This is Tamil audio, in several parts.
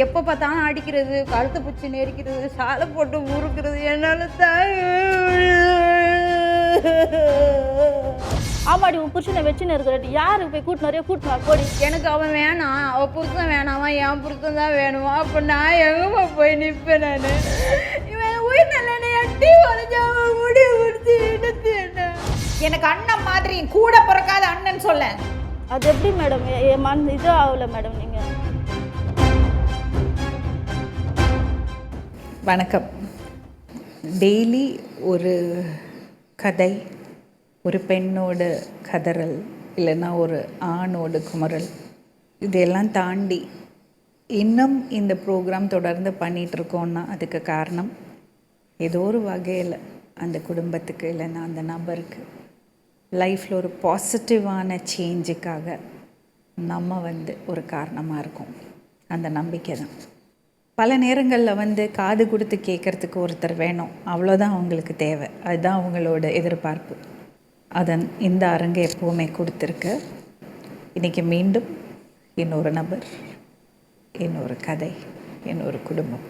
எப்போ பார்த்தாலும் அடிக்கிறது, கழுத்தை பிடிச்சி நெரிக்கிறது, சாலை போட்டு முறுக்கிறது என்னால் ஆமாடி உன் புருஷனை வச்சுன்னு இருக்கிற யாருக்கு போய் கூட்டினு போடி. எனக்கு அவன் வேணாம், அவள் புருஷன் வேணாமா, என் புருஷன் தான் வேணுமா? அப்போ நான் எங்கம்மா போய் நிற்பேன்? நான் இவன் உயிர் நல்ல எட்டி வரைஞ்சா முடிவு கொடுத்து எடுத்து என்ன எனக்கு அண்ணன் மாதிரி கூட பிறக்காத அண்ணன் சொல்ல. அது எப்படி மேடம் என் மண் இது ஆகல மேடம். நீங்கள் வணக்கம். டெய்லி ஒரு கதை, ஒரு பெண்ணோட கதறல், இல்லைன்னா ஒரு ஆணோட குமரல், இதெல்லாம் தாண்டி இன்னும் இந்த ப்ரோக்ராம் தொடர்ந்து பண்ணிகிட்ருக்கோன்னா அதுக்கு காரணம் ஏதோ ஒரு வகையில் அந்த குடும்பத்துக்கு இல்லைன்னா அந்த நபருக்கு லைஃப்பில் ஒரு பாசிட்டிவான சேஞ்சுக்காக நம்ம ஒரு காரணமாக இருக்கும். அந்த நம்பிக்கை தான். பல நேரங்களில் காது கொடுத்து கேட்குறதுக்கு ஒருத்தர் வேணும், அவ்வளோதான் அவங்களுக்கு தேவை. அதுதான் அவங்களோட எதிர்பார்ப்பு. அதன் இந்த அரங்கு எப்போவுமே கொடுத்துருக்கு. இன்றைக்கி மீண்டும் இன்னொரு நபர், இன்னொரு கதை, இன்னொரு குடும்பம்.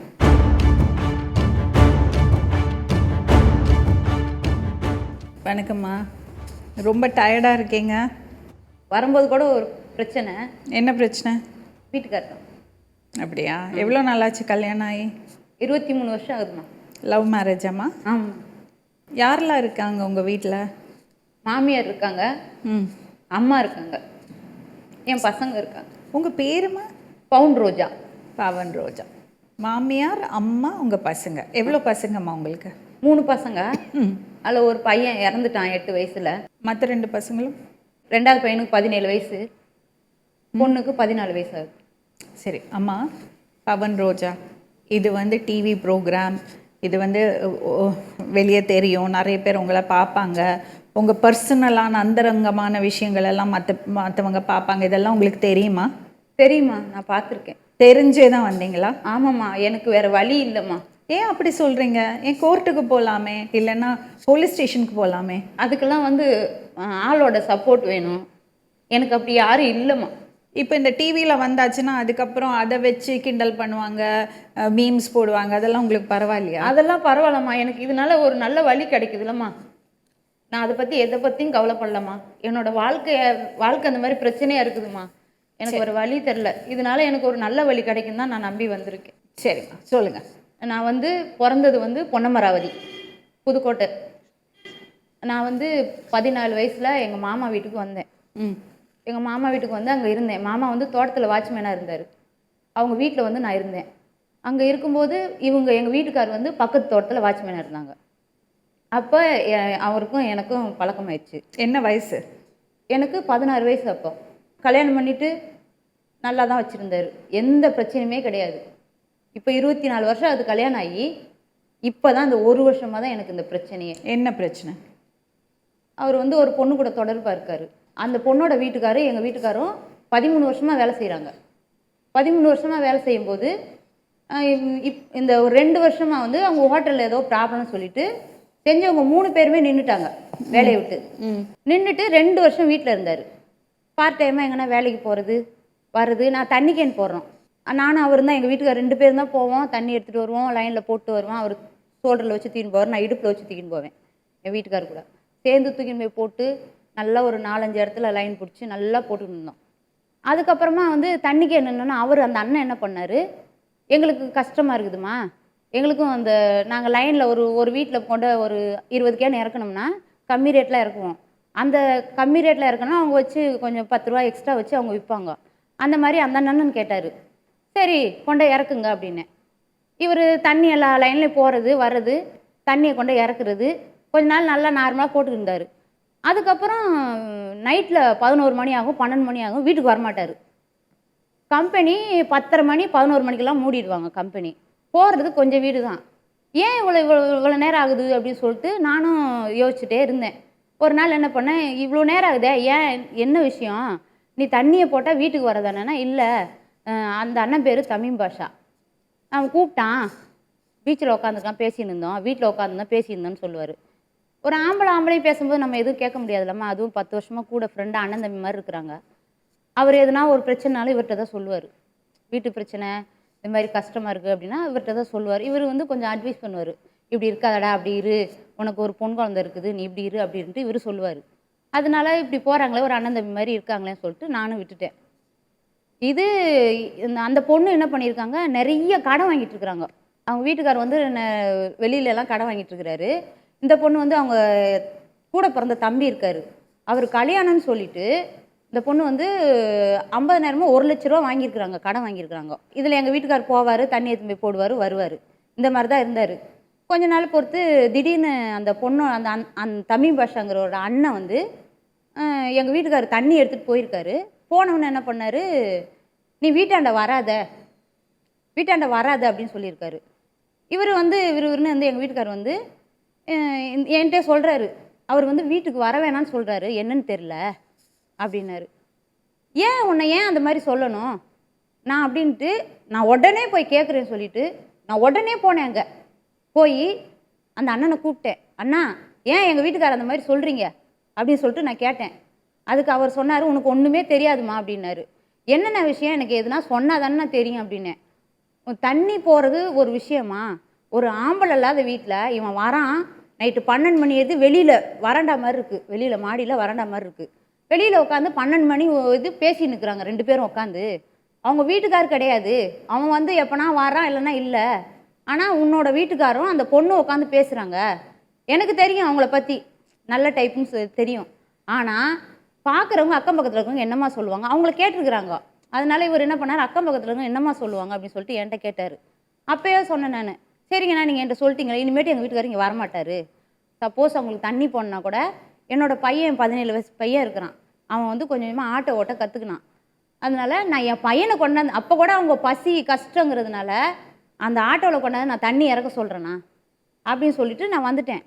வணக்கம்மா. ரொம்ப டயர்டாக இருக்கீங்க. வரும்போது கூட ஒரு பிரச்சனை. என்ன பிரச்சனை? வீட்டுக்காரர். அப்படியா? எவ்வளோ நாளாச்சு கல்யாணம் ஆகி? 23 வருஷம் ஆகுதுமா. லவ் மேரேஜாம்மா? ஆமாம். யாரெல்லாம் இருக்காங்க உங்கள் வீட்டில்? மாமியார் இருக்காங்க, அம்மா இருக்காங்க, என் பசங்க இருக்காங்க. உங்கள் பேருமா? பவுன் ரோஜா. பவன் ரோஜா. மாமியார், அம்மா, உங்கள் பசங்க. எவ்வளோ பசங்கம்மா உங்களுக்கு? 3 பசங்க. அதில் ஒரு பையன் இறந்துட்டான் 8 வயசில். மற்ற 2 பசங்களும்? 2வது பையனுக்கு 17 வயசு, பொண்ணுக்கு 14 வயசு ஆகுது. சரி அம்மா, பவன் ரோஜா, இது டிவி ப்ரோக்ராம், இது வெளியே தெரியும், நிறைய பேர் உங்களை பார்ப்பாங்க, உங்கள் பர்சனலான அந்தரங்கமான விஷயங்கள் எல்லாம் மற்றவங்க பார்ப்பாங்க. இதெல்லாம் உங்களுக்கு தெரியுமா? தெரியுமா, நான் பார்த்துருக்கேன். தெரிஞ்சே தான் வந்தீங்களா? ஆமாம்மா, எனக்கு வேறு வழி இல்லைம்மா. ஏன் அப்படி சொல்கிறீங்க? ஏன் கோர்ட்டுக்கு போகலாமே, இல்லைன்னா போலீஸ் ஸ்டேஷனுக்கு போகலாமே? அதுக்கெல்லாம் ஆளோட சப்போர்ட் வேணும். எனக்கு அப்படி யாரும் இல்லைம்மா. இப்போ இந்த டிவியில் வந்தாச்சுன்னா அதுக்கப்புறம் அதை வச்சு கிண்டல் பண்ணுவாங்க, மீம்ஸ் போடுவாங்க, அதெல்லாம் உங்களுக்கு பரவாயில்லையா? அதெல்லாம் பரவாயில்லம்மா. எனக்கு இதனால ஒரு நல்ல வழி கிடைக்குதுல்லம்மா. நான் அதை பற்றி எதை பற்றியும் கவலைப்படலம்மா. என்னோட வாழ்க்கை அந்த மாதிரி பிரச்சனையாக இருக்குதும்மா. எனக்கு ஒரு வழி தெரில. இதனால எனக்கு ஒரு நல்ல வழி கிடைக்கும் தான் நான் நம்பி வந்திருக்கேன். சரிம்மா, சொல்லுங்கள். நான் பிறந்தது பொன்னமராவதி, புதுக்கோட்டை. நான் 14 வயசில் எங்கள் மாமா வீட்டுக்கு வந்தேன். எங்கள் மாமா வீட்டுக்கு அங்கே இருந்தேன். மாமா தோட்டத்தில் வாட்ச்மேனாக இருந்தார். அவங்க வீட்டில் நான் இருந்தேன். அங்கே இருக்கும்போது எங்கள் வீட்டுக்கார் பக்கத்து தோட்டத்தில் வாட்ச்மேனாக இருந்தாங்க. அப்போ அவருக்கும் எனக்கும் பழக்கமாயிடுச்சு. என்ன வயசு? எனக்கு 16 வயசு. அப்போ கல்யாணம் பண்ணிவிட்டு நல்லா தான் வச்சுருந்தார், எந்த பிரச்சனையுமே கிடையாது. இப்போ 24 வருஷம் அது கல்யாணம் ஆகி இப்போ தான் இந்த 1 வருஷமாக தான் எனக்கு இந்த பிரச்சனையே. என்ன பிரச்சனை? அவர் ஒரு பொண்ணு கூட தொடர்பாக இருக்கார். அந்த பொண்ணோட வீட்டுக்காரும் எங்கள் வீட்டுக்காரும் 13 வருஷமாக வேலை செய்கிறாங்க. 13 வருஷமாக வேலை செய்யும்போது இந்த ஒரு 2 வருஷமாக அவங்க ஹோட்டலில் ஏதோ ப்ராப்ளம்னு சொல்லிட்டு செஞ்சவங்க 3 பேருமே நின்றுட்டாங்க வேலையை விட்டு. நின்றுட்டு 2 வருஷம் வீட்டில் இருந்தார். பார்ட் டைமாக எங்கன்னா வேலைக்கு போகிறது வர்றது. நான் தண்ணி கேன் போடுறோம், நானும் அவர் தான், எங்கள் வீட்டுக்கார் 2 பேரும் தான் போவோம். தண்ணி எடுத்துகிட்டு வருவோம், லைனில் போட்டு வருவோம். அவர் ஷோல்டரில் வச்சு தூக்கின்னு போவார், நான் இடுப்பில் வச்சு தூக்கின்னு போவேன். என் வீட்டுக்கார் கூட சேர்ந்து தூக்கின்னு போய் போட்டு நல்லா ஒரு 4-5 இடத்துல லைன் பிடிச்சி நல்லா போட்டுக்கிட்டு இருந்தோம். அதுக்கப்புறமா தண்ணி கேன் என்னன்னா அவர் அந்த அண்ணன் என்ன பண்ணார், எங்களுக்கு கஷ்டமாக இருக்குதுமா, எங்களுக்கும் நாங்கள் லைனில் ஒரு வீட்டில் கொண்ட ஒரு 20 கேன் இறக்கணும்னா கம்மி ரேட்டில் இறக்குவோம். அந்த கம்மி ரேட்டில் இறக்கணும், அவங்க வச்சு கொஞ்சம் 10 ரூபா எக்ஸ்ட்ரா வச்சு அவங்க விற்பாங்க. அந்த மாதிரி அந்த அண்ணன் கேட்டார். சரி கொண்டே இறக்குங்க அப்படின்னு. இவர் தண்ணி எல்லா லைன்லேயும் போகிறது வர்றது, தண்ணியை கொண்டு இறக்குறது, கொஞ்ச நாள் நல்லா நார்மலாக போட்டுருந்தார். அதுக்கப்புறம் நைட்டில் 11 மணி ஆகும், 12 மணி ஆகும், வீட்டுக்கு வரமாட்டார். கம்பெனி 10:30 மணி 11 மணிக்கெல்லாம் மூடிடுவாங்க. கம்பெனி போகிறது கொஞ்சம் வீடு தான். ஏன் இவ்வளோ நேரம் ஆகுது அப்படின்னு சொல்லிட்டு நானும் யோசிச்சுட்டே இருந்தேன். ஒரு நாள் என்ன பண்ணேன், இவ்வளோ நேரம் ஆகுதே, ஏன் என்ன விஷயம், நீ தண்ணியை போட்டால் வீட்டுக்கு வரதானேன்னா, இல்லை அந்த அண்ணன் பேர் தமீம் பாஷா, அவன் கூப்பிட்டான், பீச்சில் உட்காந்துருக்கான், பேசின்னு இருந்தோம், வீட்டில் உட்காந்துருந்தோம் பேசியிருந்தோன்னு சொல்லுவார். ஒரு ஆம்பளையும் பேசும்போது நம்ம எதுவும் கேட்க முடியாதுல்லம்மா. அதுவும் 10 வருஷமாக கூட ஃப்ரெண்டாக அண்ணன் தம்பி மாதிரி இருக்கிறாங்க. அவர் எதுனா ஒரு பிரச்சனைனாலும் இவர்கிட்ட தான் சொல்லுவார். வீட்டு பிரச்சனை, இந்த மாதிரி கஷ்டமாக இருக்குது அப்படின்னா இவர்கிட்ட தான் சொல்லுவார். இவர் வந்து கொஞ்சம் அட்வைஸ் பண்ணுவார். இப்படி இருக்காதடா, அப்படி இரு, உனக்கு ஒரு பொன் குழந்தை இருக்குது, நீ இப்படி இரு அப்படின்ட்டு இவர் சொல்லுவார். அதனால இப்படி போகிறாங்களே ஒரு அண்ணன் தம்பி மாதிரி இருக்காங்களேன்னு சொல்லிட்டு நானும் விட்டுட்டேன். இது அந்த பொண்ணு என்ன பண்ணியிருக்காங்க, நிறைய கடன் வாங்கிட்டு இருக்கிறாங்க. அவங்க வீட்டுக்கார் வந்து வெளியிலலாம் கடன் வாங்கிட்டு இருக்கிறாரு. இந்த பொண்ணு வந்து அவங்க கூட பிறந்த தம்பி இருக்காரு, அவர் கல்யாணம்னு சொல்லிட்டு இந்த பொண்ணு வந்து 50,000 1,00,000 ரூபா வாங்கியிருக்கிறாங்க, கடன் வாங்கியிருக்கிறாங்க. இதில் எங்கள் வீட்டுக்கார் போவார், தண்ணி எடுத்து போய் போடுவார், வருவார். இந்த மாதிரி தான் இருந்தார். கொஞ்ச நாள் பொறுத்து திடீர்னு அந்த பொண்ணு அந்த தமிழ் பாஷாங்கிறோட அண்ணன் வந்து எங்கள் வீட்டுக்கார் தண்ணி எடுத்துகிட்டு போயிருக்காரு. போனவொன்னே என்ன பண்ணார், நீ வீட்டாண்ட வராத அப்படின்னு சொல்லியிருக்காரு. இவர் வந்து இவருன்னு வந்து எங்கள் வீட்டுக்கார் வந்து என்கிட்ட சொல்கிறாரு, அவர் வந்து வீட்டுக்கு வர வேணான்னு சொல்கிறாரு, என்னன்னு தெரில அப்படின்னாரு. உன்னை ஏன் அந்த மாதிரி சொல்லணும் நான் அப்படின்ட்டு நான் உடனே போய் கேட்குறேன்னு சொல்லிட்டு நான் உடனே போனேன். அங்கே போய் அந்த அண்ணனை கூப்பிட்டேன். அண்ணா, ஏன் எங்கள் வீட்டுக்காரர் அந்த மாதிரி சொல்கிறீங்க அப்படின்னு சொல்லிட்டு நான் கேட்டேன். அதுக்கு அவர் சொன்னார், உனக்கு ஒன்றுமே தெரியாதுமா அப்படின்னாரு. என்னென்ன விஷயம், எனக்கு எதுனா சொன்னாதானே தெரியும் அப்படின்னேன். தண்ணி போகிறது ஒரு விஷயமா, ஒரு ஆம்பளை இல்லாத வீட்டில் இவன் வரான், நைட்டு 12 மணி எது வெளியில் வராண்டா மாதிரி இருக்குது, வெளியில் மாடியில் வராண்டா மாதிரி இருக்குது, வெளியில் உட்காந்து 12 மணி இது பேசி நிற்கிறாங்க 2 பேரும் உட்காந்து. அவங்க வீட்டுக்கார் கிடையாது, அவன் வந்து எப்போனா வரான் இல்லைன்னா இல்லை. ஆனால் உன்னோட வீட்டுக்காரும் அந்த பொண்ணு உட்காந்து பேசுகிறாங்க. எனக்கு தெரியும் அவங்கள பற்றி, நல்ல டைப்புன்னு தெரியும். ஆனால் பார்க்குறவங்க அக்கம் பக்கத்தில் இருக்கவங்க என்னம்மா சொல்லுவாங்க, அவங்கள கேட்டிருக்கிறாங்க. அதனால இவர் என்ன பண்ணார், அக்கம் பக்கத்தில் இருக்கவங்க என்னம்மா சொல்லுவாங்க அப்படின்னு சொல்லிட்டு என்கிட்ட கேட்டார். அப்போயே சொன்னேன் நான், சரிங்கண்ணா நீங்கள் என்கிட்ட சொல்லிட்டீங்களே, இனிமேட்டு எங்கள் வீட்டுக்காரர் இங்கே வரமாட்டார். சப்போஸ் அவங்களுக்கு தண்ணி போடனா கூட என்னோட பையன் 17 வயசு பையன் இருக்கிறான், அவன் வந்து கொஞ்சமாக ஆட்டோ ஓட்ட கற்றுக்கினான். அதனால நான் என் பையனை கொண்டாந்து, அப்போ கூட அவங்க பசி கஷ்டங்கிறதுனால அந்த ஆட்டோவில் கொண்டாந்து நான் தண்ணி இறக்க சொல்கிறேண்ணா அப்படின்னு சொல்லிட்டு நான் வந்துட்டேன்.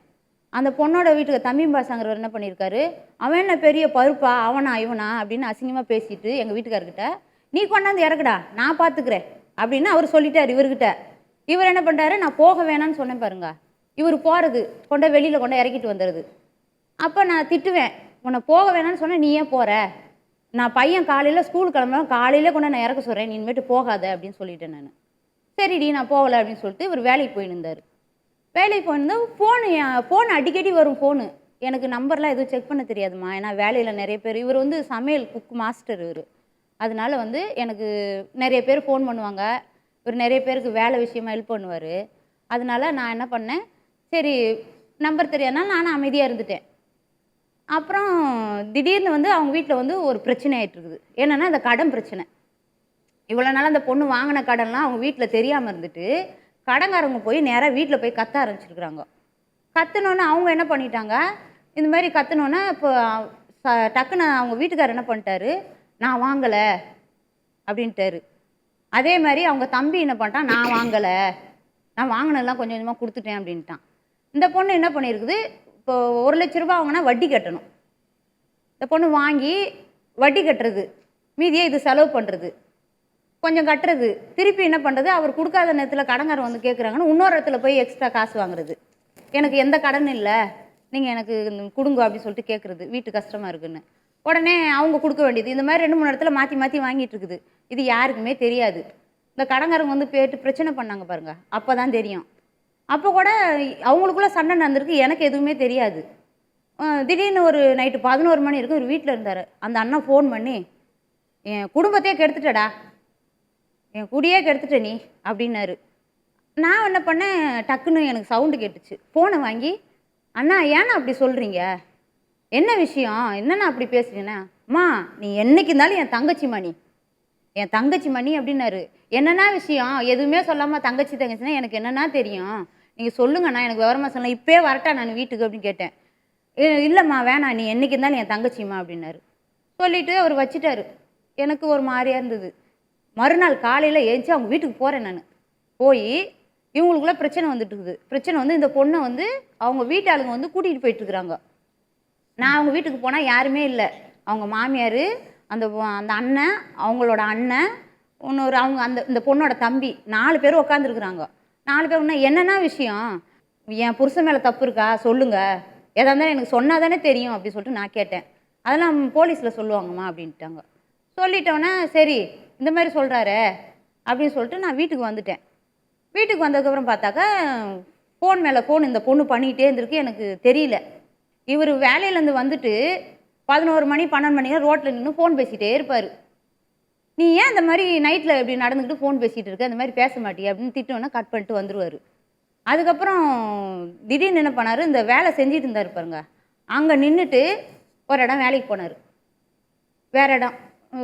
அந்த பொண்ணோட வீட்டுக்கு தம்பி பாசாங்கிறவர் என்ன பண்ணியிருக்காரு, அவன் என்ன பெரிய பருப்பா, அவனா இவனா அப்படின்னு அசிங்கமாக பேசிட்டு எங்கள் வீட்டுக்காரர்கிட்ட, நீ கொண்டாந்து இறக்குடா நான் பார்த்துக்கிறேன் அப்படின்னு அவர் சொல்லிட்டார் இவர்கிட்ட. இவர் என்ன பண்ணுறாரு, நான் போக வேணான்னு சொன்னேன் பாருங்க, இவர் போகிறது கொண்ட வெளியில் கொண்டு இறக்கிட்டு வந்துடுது. அப்போ நான் திட்டுவேன், உன்னை போக வேணான்னு சொன்னேன், நீ ஏன் போகிற, நான் பையன் காலையில் ஸ்கூல் கிளம்புறேன், காலையிலே கொண்டு நான் இறக்க சொல்கிறேன், நீ இனிமேட்டு போகாத அப்படின்னு சொல்லிட்டேன் நான். சரிடி நான் போகலை அப்படின்னு சொல்லிட்டு இவர் வேலைக்கு போயிருந்தார். வேலைக்கு போயிருந்தால் ஃபோன் அடிக்கடி வரும். ஃபோனு எனக்கு நம்பர்லாம் எதுவும் செக் பண்ண தெரியாதுமா, ஏன்னா வேலையில் நிறைய பேர், இவர் வந்து சமையல் குக் மாஸ்டர் இவர். அதனால வந்து எனக்கு நிறைய பேர் ஃபோன் பண்ணுவாங்க, இவர் நிறைய பேருக்கு வேலை விஷயமா ஹெல்ப் பண்ணுவார். அதனால நான் என்ன பண்ணேன், சரி நம்பர் தெரியாதனால நானும் அமைதியாக இருந்துட்டேன். அப்புறம் திடீர்னு வந்து அவங்க வீட்டில் வந்து ஒரு பிரச்சனை ஆகிட்டு இருக்குது. என்னென்னா அந்த கடன் பிரச்சனை. இவ்வளோ நாள் அந்த பொண்ணு வாங்கின கடன்லாம் அவங்க வீட்டில் தெரியாமல் இருந்துட்டு கடன்காரங்க போய் நேராக வீட்டில் போய் கத்த ஆரம்பிச்சிருக்கிறாங்க. கத்துனோன்னே அவங்க என்ன பண்ணிட்டாங்க, இந்த மாதிரி கத்துனோன்னே இப்போ டக்குன்னு அவங்க வீட்டுக்காரர் என்ன பண்ணிட்டாரு, நான் வாங்கலை அப்படின்ட்டாரு. அதே மாதிரி அவங்க தம்பி என்ன பண்ணிட்டான், நான் வாங்கலை, நான் வாங்கினதெல்லாம் கொஞ்சம் கொஞ்சமாக கொடுத்துட்டேன் அப்படின்ட்டான். இந்த பொண்ணு என்ன பண்ணியிருக்குது, இப்போ 1,00,000 ரூபா வாங்கினா வட்டி கட்டணும். இந்த பொண்ணு வாங்கி வட்டி கட்டுறது, மீதியே இது செலவு பண்ணுறது, கொஞ்சம் கட்டுறது, திருப்பி என்ன பண்ணுறது, அவர் கொடுக்காத நேரத்தில் கடன்காரன் வந்து கேட்குறாங்கன்னு இன்னொரு இடத்துல போய் எக்ஸ்ட்ரா காசு வாங்குறது. எனக்கு எந்த கடன் இல்லை, நீங்கள் எனக்கு கொடுங்க அப்படின்னு சொல்லிட்டு கேட்குறது, வீட்டு கஷ்டமாக இருக்குன்னு. உடனே அவங்க கொடுக்க வேண்டியது, இந்த மாதிரி 2-3 இடத்துல மாற்றி மாற்றி வாங்கிட்டு இருக்குது. இது யாருக்குமே தெரியாது. இந்த கடன்காரங்க வந்து போயிட்டு பிரச்சனை பண்ணாங்க பாருங்க, அப்போ தான் தெரியும். அப்போ கூட அவங்களுக்குள்ள சண்டை நடந்திருக்கு, எனக்கு எதுவுமே தெரியாது. திடீர்னு ஒரு நைட்டு 11 மணி இருக்கும், ஒரு வீட்டில் இருந்தார். அந்த அண்ணன் ஃபோன் பண்ணி, என் குடும்பத்தையே கெடுத்துட்டடா, என் குடியே கெடுத்துட்ட நீ அப்படின்னாரு. நான் என்ன பண்ணேன், டக்குன்னு எனக்கு சவுண்டு கேட்டுச்சு. ஃபோனை வாங்கி, அண்ணா ஏன்னா அப்படி சொல்கிறீங்க, என்ன விஷயம், என்னண்ணா அப்படி பேசுறீங்கன்னா, அம்மா நீ என்னைக்கு இருந்தாலும் என் தங்கச்சிம்மா, நீ என் தங்கச்சிம்மா நீ அப்படின்னாரு. என்னென்னா விஷயம், எதுவுமே சொல்லாமல் தங்கச்சின்னா எனக்கு என்னென்னா தெரியும், நீங்கள் சொல்லுங்கண்ணா, எனக்கு விவரமாக சொல்லலாம், இப்போயே வரட்டா நான் வீட்டுக்கு அப்படின்னு கேட்டேன். இல்லைம்மா வேணாம், நீ என்னைக்கு இருந்தாலும் என் தங்கச்சிம்மா அப்படின்னாரு. சொல்லிவிட்டு அவர் வச்சுட்டாரு. எனக்கு ஒரு மாதிரியாக இருந்தது. மறுநாள் காலையில் ஏஞ்சி அவங்க வீட்டுக்கு போகிறேன். நான் போய் இவங்களுக்குள்ள பிரச்சனை வந்துட்டு இருக்குது. பிரச்சனை வந்து இந்த பொண்ணை வந்து அவங்க வீட்டாளுங்க வந்து கூட்டிகிட்டு போயிட்டுருக்குறாங்க. நான் அவங்க வீட்டுக்கு போனால் யாருமே இல்லை. அவங்க மாமியார், அந்த அந்த அண்ணன், அவங்களோட அண்ணன், இன்னொரு அவங்க இந்த பொண்ணோட தம்பி, 4 பேர் உட்காந்துருக்குறாங்க. 4 பேர் ஒன்றா, என்னென்னா விஷயம், என் புருஷன் மேலே தப்பு இருக்கா சொல்லுங்கள், எதாக இருந்தாலும் எனக்கு சொன்னால் தானே தெரியும் அப்படின்னு சொல்லிட்டு நான் கேட்டேன். அதெல்லாம் போலீஸில் சொல்லுவாங்கம்மா அப்படின்ட்டாங்க. சொல்லிட்டோன்னே சரி இந்த மாதிரி சொல்கிறாரு, அப்படின்னு சொல்லிட்டு நான் வீட்டுக்கு வந்துட்டேன். வீட்டுக்கு வந்ததுக்கப்புறம் பார்த்தாக்கா ஃபோன் மேலே ஃபோன் இந்த பொண்ணு பண்ணிக்கிட்டே இருந்திருக்கு. எனக்கு தெரியல. இவர் வேலையிலேருந்து வந்துட்டு 11 மணி 12 மணிக்கு ரோட்டில் நின்று ஃபோன் பேசிகிட்டே இருப்பார். நீ ஏன் இந்த மாதிரி நைட்டில் இப்படி நடந்துக்கிட்டு ஃபோன் பேசிகிட்டு இருக்க, அந்த மாதிரி பேச மாட்டியா அப்படின்னு திட்டோன்னா கட் பண்ணிட்டு வந்துடுவார். அதுக்கப்புறம் திடீர்னு என்ன பண்ணார், இந்த வேலை செஞ்சுட்டு இருந்தார் பாருங்க, அங்கே நின்றுட்டு ஒரு இடம் வேலைக்கு போனார். வேறு இடம்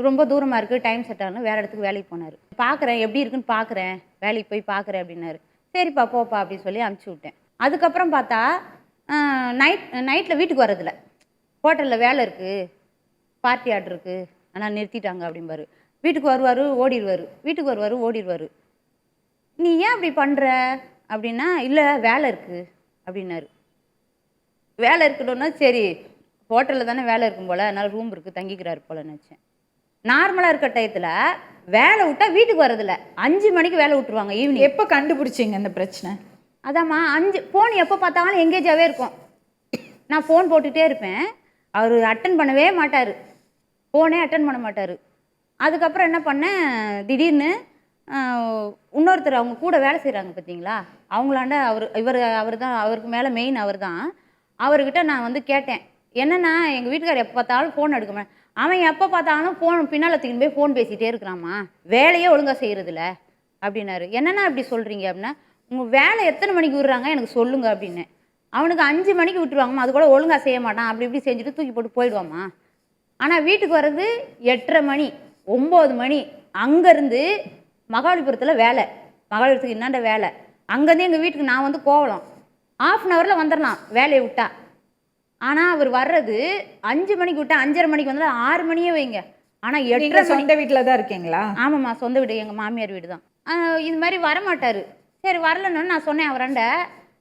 ரொம்ப தூரமாக இருக்குது, டைம் செட் ஆகணும், வேறு இடத்துக்கு வேலைக்கு போனார். பார்க்குறேன் எப்படி இருக்குன்னு பார்க்குறேன், வேலைக்கு போய் பார்க்குறேன் அப்படின்னாரு. சரிப்பா போப்பா அப்படின்னு சொல்லி அனுப்பிச்சி விட்டேன். அதுக்கப்புறம் பார்த்தா நைட்டில் வீட்டுக்கு வரதில்ல. ஹோட்டலில் வேலை இருக்குது, பார்ட்டி ஆர்டர் இருக்குது, ஆனால் நிறுத்திட்டாங்க அப்படிம்பாரு. வீட்டுக்கு வருவார் ஓடிடுவார், வீட்டுக்கு வருவார் ஓடிடுவார். நீ ஏன் அப்படி பண்ணுற அப்படின்னா, இல்லை வேலை இருக்குது அப்படின்னாரு. வேலை இருக்கணும்னா சரி ஹோட்டலில் தானே வேலை இருக்கும் போல், அதனால் ரூம் இருக்குது தங்கிக்கிறாரு போல் நினச்சேன். நார்மலாக இருக்க டயத்தில் வேலை விட்டால் வீட்டுக்கு வரதில்லை. 5 மணிக்கு வேலை விட்டுருவாங்க ஈவினிங். எப்போ கண்டுபிடிச்சிங்க இந்த பிரச்சனை? அதாம்மா 5 ஃபோன் எப்போ பார்த்தாலும் எங்கேஜாகவே இருக்கும். நான் ஃபோன் போட்டுகிட்டே இருப்பேன், அவர் அட்டன் பண்ணவே மாட்டார், ஃபோனே அட்டன் பண்ண மாட்டார். அதுக்கப்புறம் என்ன பண்ணேன், திடீர்னு இன்னொருத்தர் அவங்க கூட வேலை செய்கிறாங்க பார்த்தீங்களா, அவங்களாண்ட அவர் தான், அவருக்கு மேலே மெயின் அவர் தான். அவர்கிட்ட நான் வந்து கேட்டேன், என்னென்னா எங்கள் வீட்டுக்காரர் எப்போ பார்த்தாலும் ஃபோன் எடுக்க மாட்டேன், அவன் எப்போ பார்த்தாலும் ஃபோன் பின்னால் தூக்கின்னு போய் ஃபோன் பேசிகிட்டே இருக்கிறாம்மா, வேலையே ஒழுங்காக செய்கிறதில்ல அப்படின்னாரு. என்னென்னா அப்படி சொல்கிறீங்க அப்படின்னா, உங்கள் வேலை எத்தனை மணிக்கு விடுறாங்க எனக்கு சொல்லுங்க அப்படின்னு. அவனுக்கு 5 மணிக்கு விட்டுருவாங்கம்மா, அது கூட ஒழுங்காக செய்ய மாட்டான், அப்படி இப்படி செஞ்சுட்டு தூக்கி போட்டு போயிடுவாம்மா. ஆனால் வீட்டுக்கு வர்றது 8:30 மணி 9 மணி. அங்கேருந்து மகாபலிபுரத்தில் வேலை, மகாபலிபுரத்துக்கு என்னாண்ட வேலை, அங்கேருந்து எங்கள் வீட்டுக்கு நான் வந்து கோவலம் 1/2 ஹவரில் வந்துடலாம் வேலையை விட்டா. ஆனால் அவர் வர்றது 5 மணிக்கு விட்டா 5:30 மணிக்கு வந்தால் 6 மணியே வைங்க. ஆனால் 8:30 சொந்த வீட்டில் தான் இருக்கீங்களா? ஆமாம்மா, சொந்த வீடு, எங்கள் மாமியார் வீடு தான். இது மாதிரி வரமாட்டார். சரி வரலன்னு நான் சொன்னேன் அவராண்ட,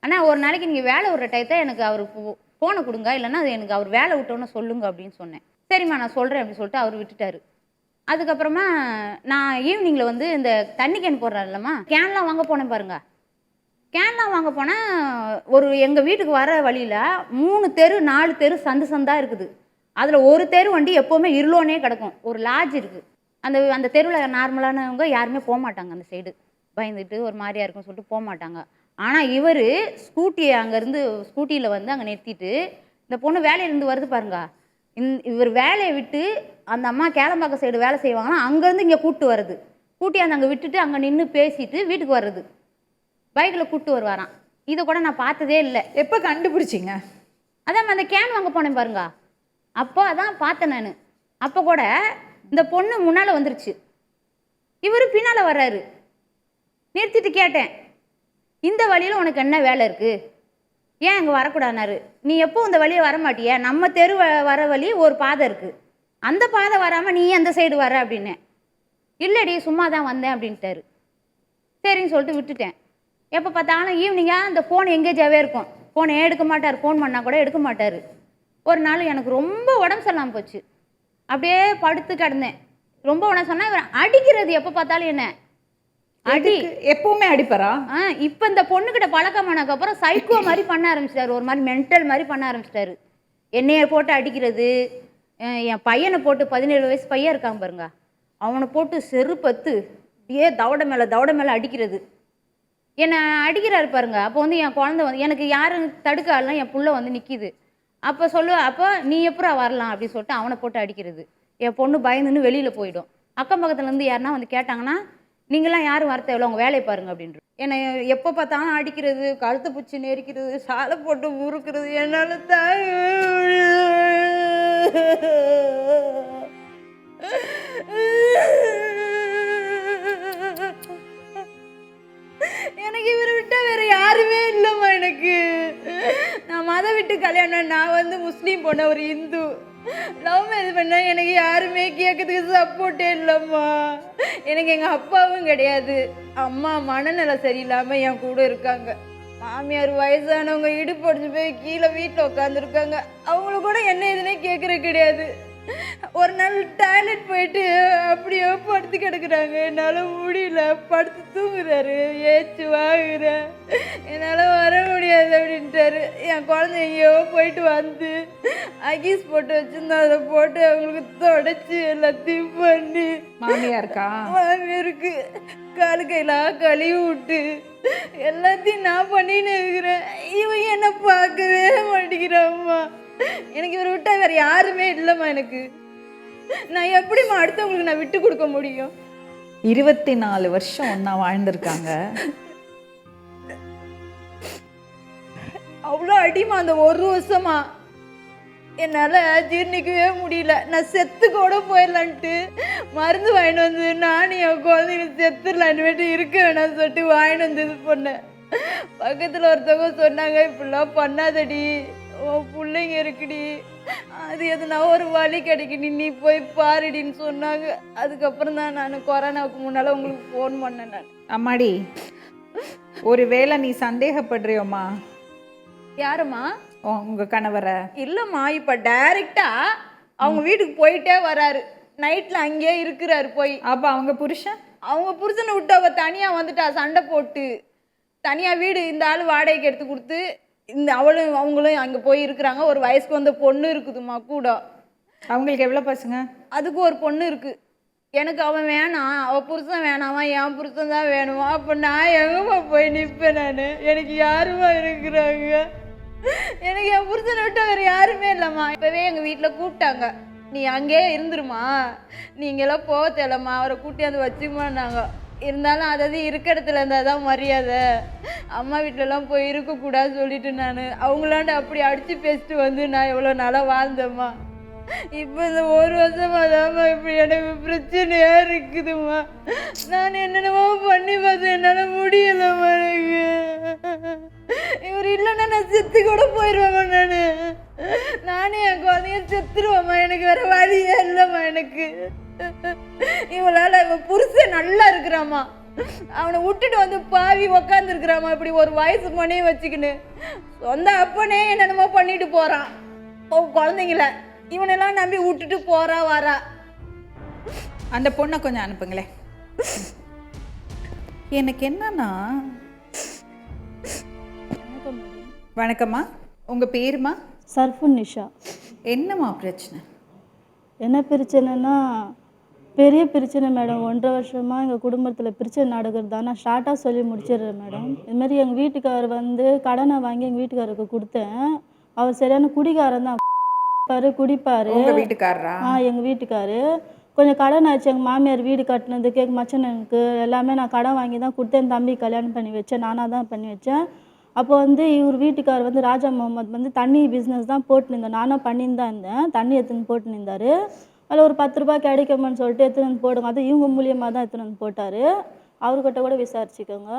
ஆனால் ஒரு நாளைக்கு நீங்கள் வேலை விடுற டயத்தை எனக்கு அவர் ஃபோனை கொடுங்க, இல்லைன்னா அது எனக்கு அவர் வேலை விட்டோன்னு சொல்லுங்க அப்படின்னு சொன்னேன். சரிம்மா நான் சொல்கிறேன் அப்படின்னு சொல்லிட்டு அவர் விட்டுட்டார். அதுக்கப்புறமா நான் ஈவினிங்கில் வந்து இந்த தண்ணி கேன் போடுறாருல்லம்மா, கேன்லாம் வாங்க போனேன் பாருங்க. கேன்லாம் வாங்க போனால் ஒரு எங்கள் வீட்டுக்கு வர வழியில் 3 தெரு 4 தெரு சந்தாக இருக்குது. அதில் ஒரு தெரு வண்டி எப்போவுமே இருளோனே கிடக்கும். ஒரு லாட்ஜ் இருக்குது, அந்த தெருவில் நார்மலானவங்க யாருமே போக மாட்டாங்க, அந்த சைடு பயந்துட்டு ஒரு மாதிரியா இருக்குன்னு சொல்லிட்டு போக மாட்டாங்க. ஆனால் இவர் ஸ்கூட்டியை அங்கேருந்து ஸ்கூட்டியில் வந்து அங்கே நிறுத்திட்டு, இந்த பொண்ணு வேலையிலேருந்து வருது பாருங்க, இவர் வேலையை விட்டு அந்த அம்மா கேளம்பாக்கம் சைடு வேலை செய்வாங்கன்னா அங்கேருந்து இங்கே கூப்பிட்டு வருது, கூட்டியாந்து அங்கே விட்டுட்டு அங்கே நின்று பேசிட்டு வீட்டுக்கு வர்றது, பைக்கில் கூப்பிட்டு வருவாராம். இதை கூட நான் பார்த்ததே இல்லை. எப்போ கண்டுபிடிச்சிங்க? அதான் அந்த கேன் வாங்க போனேன் பாருங்க, அப்போ அதான் பார்த்தேன் நான். அப்போ கூட இந்த பொண்ணு முன்னால் வந்துருச்சு, இவர் பின்னால் வர்றாரு. நிறுத்திட்டு கேட்டேன், இந்த வழியில் உனக்கு என்ன வேலை இருக்குது, ஏன் இங்கே வரக்கூடாதுனாரு. நீ எப்போ இந்த வழியை வர மாட்டிய, நம்ம தெரு வர வழி ஒரு பாதை இருக்குது, அந்த பாதை வராமல் நீ அந்த சைடு வர அப்படின்னேன். இல்லடி சும்மா தான் வந்தேன் அப்படின்ட்டாரு. சரின்னு சொல்லிட்டு விட்டுட்டேன். எப்போ பார்த்தாலும் ஈவினிங்காக அந்த ஃபோன் எங்கேஜாகவே இருக்கும், ஃபோனை எடுக்க மாட்டார், ஃபோன் பண்ணால் கூட எடுக்க மாட்டார். ஒரு நாள் எனக்கு ரொம்ப உடம்பு சரியில்லாமல் போச்சு, அப்படியே படுத்து கிடந்தேன். ரொம்ப உடம்பு சொன்னால் இவர் அடிக்கிறது, எப்போ பார்த்தாலும் என்ன அடி, எப்பவுமே அடிப்பாரா? இப்போ இந்த பொண்ணுக்கிட்ட பழக்கமானதுக்கப்புறம் சைக்கோ மாதிரி பண்ண ஆரம்பிச்சிட்டாரு, ஒரு மாதிரி மென்டல் மாதிரி பண்ண ஆரம்பிச்சிட்டாரு. என்னையை போட்டு அடிக்கிறது, என் பையனை போட்டு 17 வயசு பையன் இருக்காங்க பாருங்க, அவனை போட்டு செருப்பத்து அப்படியே தவடை மேலே அடிக்கிறது. என்னை அடிக்கிறாரு பாருங்க. அப்போ வந்து என் குழந்தை வந்து எனக்கு யாரும் தடுக்க ஆடலாம், என் புள்ள வந்து நிற்கிது. அப்போ சொல்லுவேன், அப்போ நீ எப்படா வரலாம் அப்படின்னு சொல்லிட்டு அவனை போட்டு அடிக்கிறது. என் பொண்ணு பயந்துன்னு வெளியில் போயிடும். அக்கம் பக்கத்துலேருந்து யாருன்னா வந்து கேட்டாங்கன்னா, நீங்களாம் யாரும் வரத்த எவ்வளோ உங்கள் வேலையை பாருங்க அப்படின்ற. என்னை எப்போ பார்த்தாலும் அடிக்கிறது, கழுத்தை பிடிச்சி நெரிக்கிறது, சாலை போட்டு முறுக்கிறது, என்னால் எனக்கு இவரை விட்டால் வேறு யாருமே இல்லைம்மா. எனக்கு நான் மதம் விட்டு கல்யாணம், நான் வந்து முஸ்லீம் பொண்ணு, ஒரு இந்து. லவ் மேரேஜ் பண்ண எனக்கு யாருமே கேட்கறதுக்கு சப்போர்ட்டே இல்லைம்மா. எனக்கு எங்கள் அப்பாவும் கிடையாது, அம்மா மனநிலை சரியில்லாமல் என் கூட இருக்காங்க. மாமியார் வயசானவங்க இடுப்பு உடஞ்சு போய் கீழே வீட்டில் உட்காந்துருக்காங்க, அவங்கள கூட என்ன எதுனே கேட்குறது கிடையாது. ஒரு நாள் டாய்லெட் போயிட்டு அப்படியே படுத்து கிடக்குறாங்க, என்னால் முடியல, படுத்து தூங்குறாரு, ஏச்சு வாங்குறேன், என்னால் வர முடியாது. முடியாது அப்படின்ட்டாரு. என் குழந்தை எங்கேயோ போயிட்டு வந்து அகீஸ் போட்டு வச்சிருந்தா அதை போட்டு அவங்களுக்கு தொடச்சி எல்லாத்தையும் பண்ணி மாமியாருக்கா? மாமியாருக்கு காலு கையெல்லாம் கழுவி விட்டு எல்லாத்தையும் நான் பண்ணின்னு இருக்கிறேன். இவன் என்ன பார்க்கவே மாட்டேங்கிறாம்மா. எனக்கு இவரை விட்டா வேற யாருமே இல்லைம்மா. எனக்கு நான் எப்படிம்மா அடுத்தவங்களுக்கு நான் விட்டு கொடுக்க முடியும்? 24 வருஷம் ஒன்றா வாழ்ந்திருக்காங்க. அவ்வளோ அடிமா அந்த ஒரு வருஷமா என்னால் ஜீர்ணிக்கவே முடியல. நான் செத்து கூட போயிடலான்ட்டு மருந்து வாங்கிட்டு வந்து நானும் என் குழந்தைங்க செத்துடலான்னு வேண்டி இருக்க வேணாம்னு சொல்லிட்டு வாங்கிட்டு வந்து இது பண்ணேன். பக்கத்தில் ஒருத்தவங்க சொன்னாங்க, இப்படிலாம் பண்ணாதடி, உன் பிள்ளைங்க இருக்குடி, அது எதுனா ஒரு வழி கிடைக்குடி, நீ போய் பாருடின்னு சொன்னாங்க. அதுக்கப்புறம் தான் நான் கொரோனாவுக்கு முன்னால் உங்களுக்கு ஃபோன் பண்ணேன். நான் அம்மாடி, ஒரு வேளை நீ சந்தேகப்படுறியோம்மா? யாரும்மா? உங்க கணவரை? இல்லைம்மா, இப்போ டைரெக்டா அவங்க வீட்டுக்கு போயிட்டே வராரு. நைட்டில் அங்கேயே இருக்கிறாரு போய். அப்போ அவங்க புருஷன்? அவங்க புருஷனை விட்டு அவ தனியாக வந்துட்டா, சண்டை போட்டு தனியாக வீடு இந்த ஆள் வாடகைக்கு எடுத்து கொடுத்து இந்த அவங்களும் அங்கே போய் இருக்கிறாங்க. ஒரு வயசுக்கு வந்த பொண்ணு இருக்குதுமா கூட. அவங்களுக்கு எவ்வளோ பசங்க? அதுக்கு ஒரு பொண்ணு இருக்கு. எனக்கு அவன் வேணாம், அவள் புருஷன் வேணாமா, என் புருஷன் தான் வேணுமா. அப்போ நான் எங்கம்மா போய் நிற்பேன்? நான் எனக்கு யாருமா இருக்கிறாங்க? எனக்கு என் புருஷனை விட்டு வேறு யாருமே இல்லைம்மா. இப்போவே எங்கள் வீட்டில் கூப்பிட்டாங்க, நீ அங்கேயே இருந்துருமா, நீங்களாம் போக தேலம்மா, அவரை கூட்டியாந்து வச்சுமான்னாங்க. இருந்தாலும் அதாவது இருக்க இடத்துல இருந்தால் தான் மரியாதை. அம்மா வீட்டிலலாம் போய் இருக்கக்கூடாது சொல்லிட்டு நான் அவங்களாண்ட அப்படி அடித்து பேசிட்டு வந்து நான் எவ்வளோ நாளாக வாழ்ந்தேம்மா. இப்போ இந்த ஒரு வருஷமா தான்மா இப்படி எனக்கு பிரச்சனையா இருக்குதுமா. நான் என்னென்னமோ பண்ணி பார்த்தேன், என்னால் முடியலம்மா. எனக்கு இவர் இல்லைன்னா நான் செத்து கூட போயிடுவேம்மா. நானே என் குழந்தைய செத்துருவேம்மா. எனக்கு வேற வழியே இல்லைம்மா. எனக்கு இவளால் இவன் புருஷன் நல்லா இருக்கிறாம்மா, அவனை விட்டுட்டு வந்து பாவி உக்காந்துருக்குறாம்மா. இப்படி ஒரு வயசு பொண்ணே வச்சுக்கின்னு சொந்த அப்பனே என்னென்னமோ பண்ணிட்டு போகிறான். குழந்தைங்கள இவனெல்லாம் நம்பி விட்டுட்டு போறா வரா. அந்த பொண்ணை கொஞ்சம் அனுப்புங்களேன். எனக்கு என்னன்னா, வணக்கம்மா, உங்க பேருமா? சர்ஃபுன் நிஷா. என்னம்மா பிரச்சனை? என்ன பிரச்சனைனா பெரிய பிரச்சனை மேடம். 1.5 வருஷமாக எங்கள் குடும்பத்தில் பிரச்சனை நடக்கிறது தான். நான் ஷார்ட்டாக சொல்லி முடிச்சிடுறேன் மேடம். இதுமாதிரி எங்கள் வீட்டுக்காரர் வந்து கடனை வாங்கி எங்கள் வீட்டுக்காரருக்கு கொடுத்தேன். அவர் சரியான குடிகாரன் தான். குடிப்பார். உங்கள் வீட்டுக்காரரா? எங்கள் வீட்டுக்காரு கொஞ்சம் கடன் ஆச்சு. எங்கள் மாமியார் வீடு கட்டினதுக்கு எங்கள் மச்சனுக்கு எல்லாமே நான் கடன் வாங்கி தான் கொடுத்தேன். என் தம்பி கல்யாணம் பண்ணி வச்சேன், நானாக தான் பண்ணி வச்சேன். அப்போ வந்து இவர் வீட்டுக்கார் வந்து ராஜா முகமது வந்து தண்ணி பிஸ்னஸ் தான் போட்டுருந்தேன். நானும் பண்ணின்னு தான் இருந்தேன். தண்ணி எடுத்துன்னு போட்டுன்னு இருந்தார். அதில் ஒரு 10 ரூபாய் கிடைக்குமான்னு சொல்லிட்டு எடுத்துன்னு வந்து போடுங்க, அது இவங்க மூலியமாக தான் எடுத்துன்னு வந்து போட்டார். அவர்கிட்ட கூட விசாரிச்சுக்கோங்க.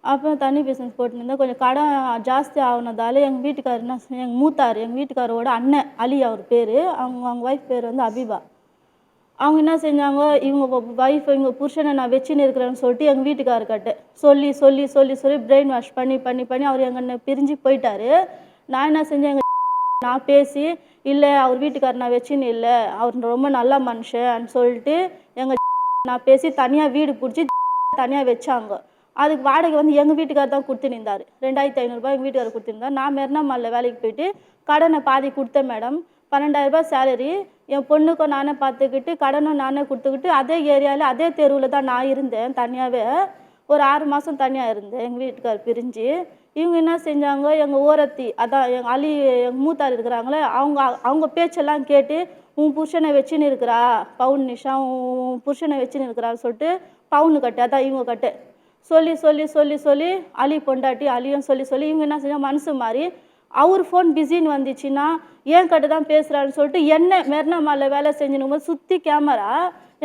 அப்புறம் தண்ணி பிஸ்னஸ் போட்டுன்னு இருந்தால் கொஞ்சம் கடன் ஜாஸ்தி ஆகுனதால எங்கள் வீட்டுக்கார் என்ன எங்கள் மூத்தார், எங்கள் வீட்டுக்காரோட அண்ணன் அலி அவர் பேர், அவங்க ஒய்ஃப் பேர் வந்து அபிபா. அவங்க என்ன செஞ்சாங்க, இவங்க ஒய்ஃப் இவங்க புருஷனை நான் வச்சுன்னு இருக்கிறேன்னு சொல்லிட்டு எங்கள் வீட்டுக்காரர்கிட்ட சொல்லி சொல்லி சொல்லி சொல்லி பிரெயின் வாஷ் பண்ணி பண்ணி பண்ணி அவர் எங்கள் பிரிஞ்சு போயிட்டார். நான் என்ன செஞ்சேன், நான் பேசி இல்லை அவர் வீட்டுக்காரர் நான் வச்சுன்னு இல்லை, அவர் ரொம்ப நல்ல மனுஷன்னு சொல்லிட்டு எங்கள் நான் பேசி தனியாக வீடு பிடிச்சி தனியாக வச்சாங்க. அதுக்கு வாடகை வந்து எங்கள் வீட்டுக்காரர் தான் கொடுத்துன்னு இருந்தார். 2500 ரூபாய் எங்கள் வீட்டுக்காரர் கொடுத்துருந்தார். நான் மெரினா மாலில் வேலைக்கு போயிட்டு கடனை பாதி கொடுத்தேன் மேடம். 12,000 ரூபாய் சேலரி. என் பொண்ணுக்கும் நானே பார்த்துக்கிட்டு கடனும் நானே கொடுத்துக்கிட்டு அதே ஏரியாவில் அதே தெருவில் தான் நான் இருந்தேன். தனியாகவே ஒரு 6 மாதம் தனியாக இருந்தேன் எங்கள் வீட்டுக்காரர் பிரிஞ்சு. இவங்க என்ன செஞ்சாங்க, எங்கள் ஓரத்தி அதான் எங்கள் அலி எங்கள் மூத்தார் இருக்கிறாங்களே அவங்க பேச்செல்லாம் கேட்டு உன் புருஷனை வச்சுன்னு இருக்கிறா பவுன் நிஷா, உன் புருஷனை வச்சுன்னு இருக்கிறான்னு சொல்லிட்டு பவுனு கட்டு அதான் இவங்க கட்டு சொல்லி சொல்லி சொல்லி சொல்லி அலி பொண்டாட்டி அலியும் சொல்லி சொல்லி இவங்க என்ன செஞ்சால் மனசு மாதிரி அவர் ஃபோன் பிஸின்னு வந்துச்சுன்னா ஏன் கட்டு தான் பேசுகிறான்னு சொல்லிட்டு என்ன மெரினா மாலில் வேலை செஞ்சுன்னு சுற்றி கேமரா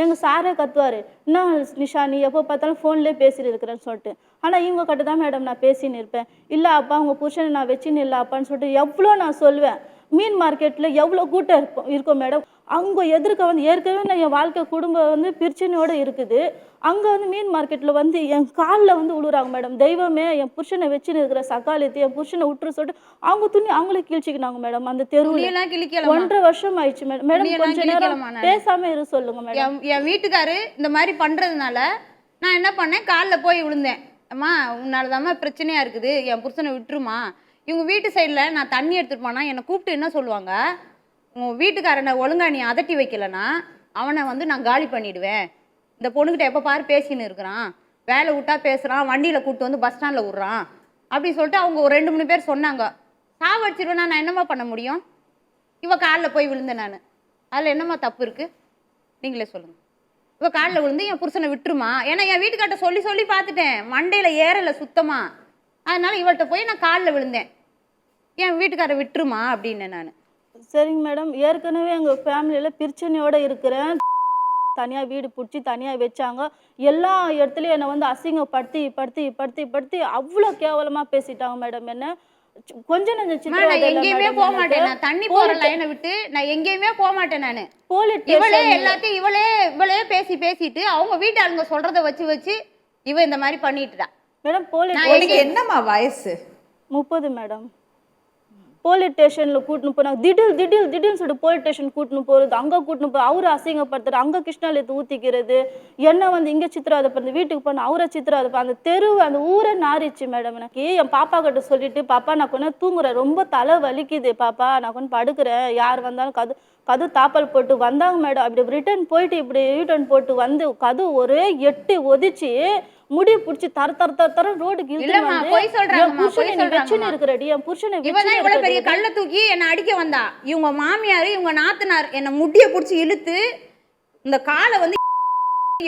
எங்கள் சாரே கத்துவார், என்ன நிஷா நீ எப்போ பார்த்தாலும் ஃபோன்லேயே பேசிட்டு இருக்கிறேன்னு சொல்லிட்டு. ஆனால் இவங்க கட்டு தான் மேடம் நான் பேசின்னு இருப்பேன். இல்லை அப்பா உங்கள் புருஷனை நான் வச்சுன்னு இல்லை அப்பான்னு சொல்லிட்டு எவ்வளோ நான் சொல்லுவேன். மீன் மார்க்கெட்டில் எவ்வளோ கூட்டம் இருக்கும் மேடம். அங்கே எதிர்க்க வந்து ஏற்கனவே நான் என் வாழ்க்கை குடும்பம் வந்து பிரச்சனையோடு இருக்குது. அங்கே வந்து மீன் மார்க்கெட்டில் வந்து என் காலில் வந்து விழுறாங்க மேடம். தெய்வமே என் புருஷனை வச்சுன்னு இருக்கிற சக்காலத்து என் புருஷனை விட்டுரு சொல்லிட்டு அவங்க துணி அவங்களே கிழிச்சிக்கினாங்க மேடம். அந்த தெருவில் 1.5 வருஷம் ஆயிடுச்சு மேடம். மேடம் கொஞ்சம் நேரம் பேசாமல் இரு சொல்லுங்க மேடம். என் வீட்டுக்காரு இந்த மாதிரி பண்ணுறதுனால நான் என்ன பண்ணேன், காலில் போய் விழுந்தேன். அம்மா உன்னால தாம்மா பிரச்சனையாக இருக்குது, என் புருஷனை விட்டுருமா, இவங்க வீட்டு சைடில் நான் தண்ணி எடுத்துகிட்டு போனால் என்னை கூப்பிட்டு என்ன சொல்லுவாங்க, உங்கள் வீட்டுக்காரனை ஒழுங்கா நீ அதட்டி வைக்கலன்னா அவனை வந்து நான் காலி பண்ணிடுவேன். இந்த பொண்ணுக்கிட்ட எப்போ பாரு பேசின்னு இருக்கிறான், வேலை விட்டா பேசுகிறான், வண்டியில் கூப்பிட்டு வந்து பஸ் ஸ்டாண்டில் விட்றான் அப்படி சொல்லிட்டு அவங்க ஒரு 2-3 பேர் சொன்னாங்க. சாவடிச்சிருவேன்னா நான் என்னம்மா பண்ண முடியும்? இவ காலில் போய் விழுந்தேன் நான். அதில் என்னம்மா தப்பு இருக்குது நீங்களே சொல்லுங்கள். இவ காலில் விழுந்து என் புருஷனை விட்டுருமா, ஏன்னா என் வீட்டுக்கார்ட்ட சொல்லி சொல்லி பார்த்துட்டேன், மண்டையில் ஏறலை சுத்தமாக. அதனால இவள்கிட்ட போய் நான் காலில் விழுந்தேன், என் வீட்டுக்காரை விட்டுருமா அப்படின்னேன் நான். சரிங்க மேடம், ஏற்கனவே எங்கள் ஃபேமிலியில் பிரச்சனையோடு இருக்கிறேன். தனியாக வீடு பிடிச்சி தனியாக வச்சாங்க. எல்லா இடத்துலையும் என்னை வந்து அசிங்கப்படுத்தி படுத்தி படுத்தி படுத்தி அவ்வளோ கேவலமாக பேசிட்டாங்க மேடம். என்ன கொஞ்சம் நஞ்சம் நான் எங்கேயுமே போக மாட்டேன், நான் தண்ணி போற லைனை விட்டு நான் எங்கேயுமே போக மாட்டேன் நான். இவளே எல்லாத்தையும் இவளே பேசி பேசிட்டு அவங்க வீட்டு ஆளுங்க சொல்றத வச்சு வச்சு இவ இந்த மாதிரி பண்ணிட்டுடா மேடம். போலீஸ் என்னம்மா வயசு? 30 மேடம். போலீஸ் ஸ்டேஷனில் கூட்டின்னு போனாங்க. திடீர்னு சொல்லிட்டு போலீஸ் ஸ்டேஷன் கூட்டின்னு போகிறது, அங்கே கூட்டின்னு போய் அவரை அசிங்கப்படுத்துறது, அங்கே கிருஷ்ணாலயத்தை ஊற்றிக்கிறது, என்ன வந்து இங்கே சித்திராதை பண்ணி வீட்டுக்கு போன அவரை சித்திராதை அந்த தெரு அந்த ஊரே நாரிச்சு மேடம். எனக்கு என் பாப்பா கிட்ட சொல்லிட்டு, பாப்பா நான் கொஞ்சம் தூங்குறேன், ரொம்ப தலை வலிக்குது பாப்பா, நான் கொஞ்சம் படுக்கிறேன், யார் வந்தாலும் கது தாப்பல் போட்டு வந்தாங்க மேடம். அப்படி ரிட்டர்ன் போயிட்டு இப்படி ரிட்டர்ன் போட்டு வந்து கது ஒரே எட்டி ஒதிச்சு முடி புடிச்சு தர ரோடுக்கு இருக்கிறடி என் புருஷனை இவ்வளவு பெரிய கல்ல தூக்கி என்ன அடிக்க வந்தா. இவங்க மாமியாரு இவங்க நாத்தனார் என்ன முடிய புடிச்சு இழுத்து இந்த காலை வந்து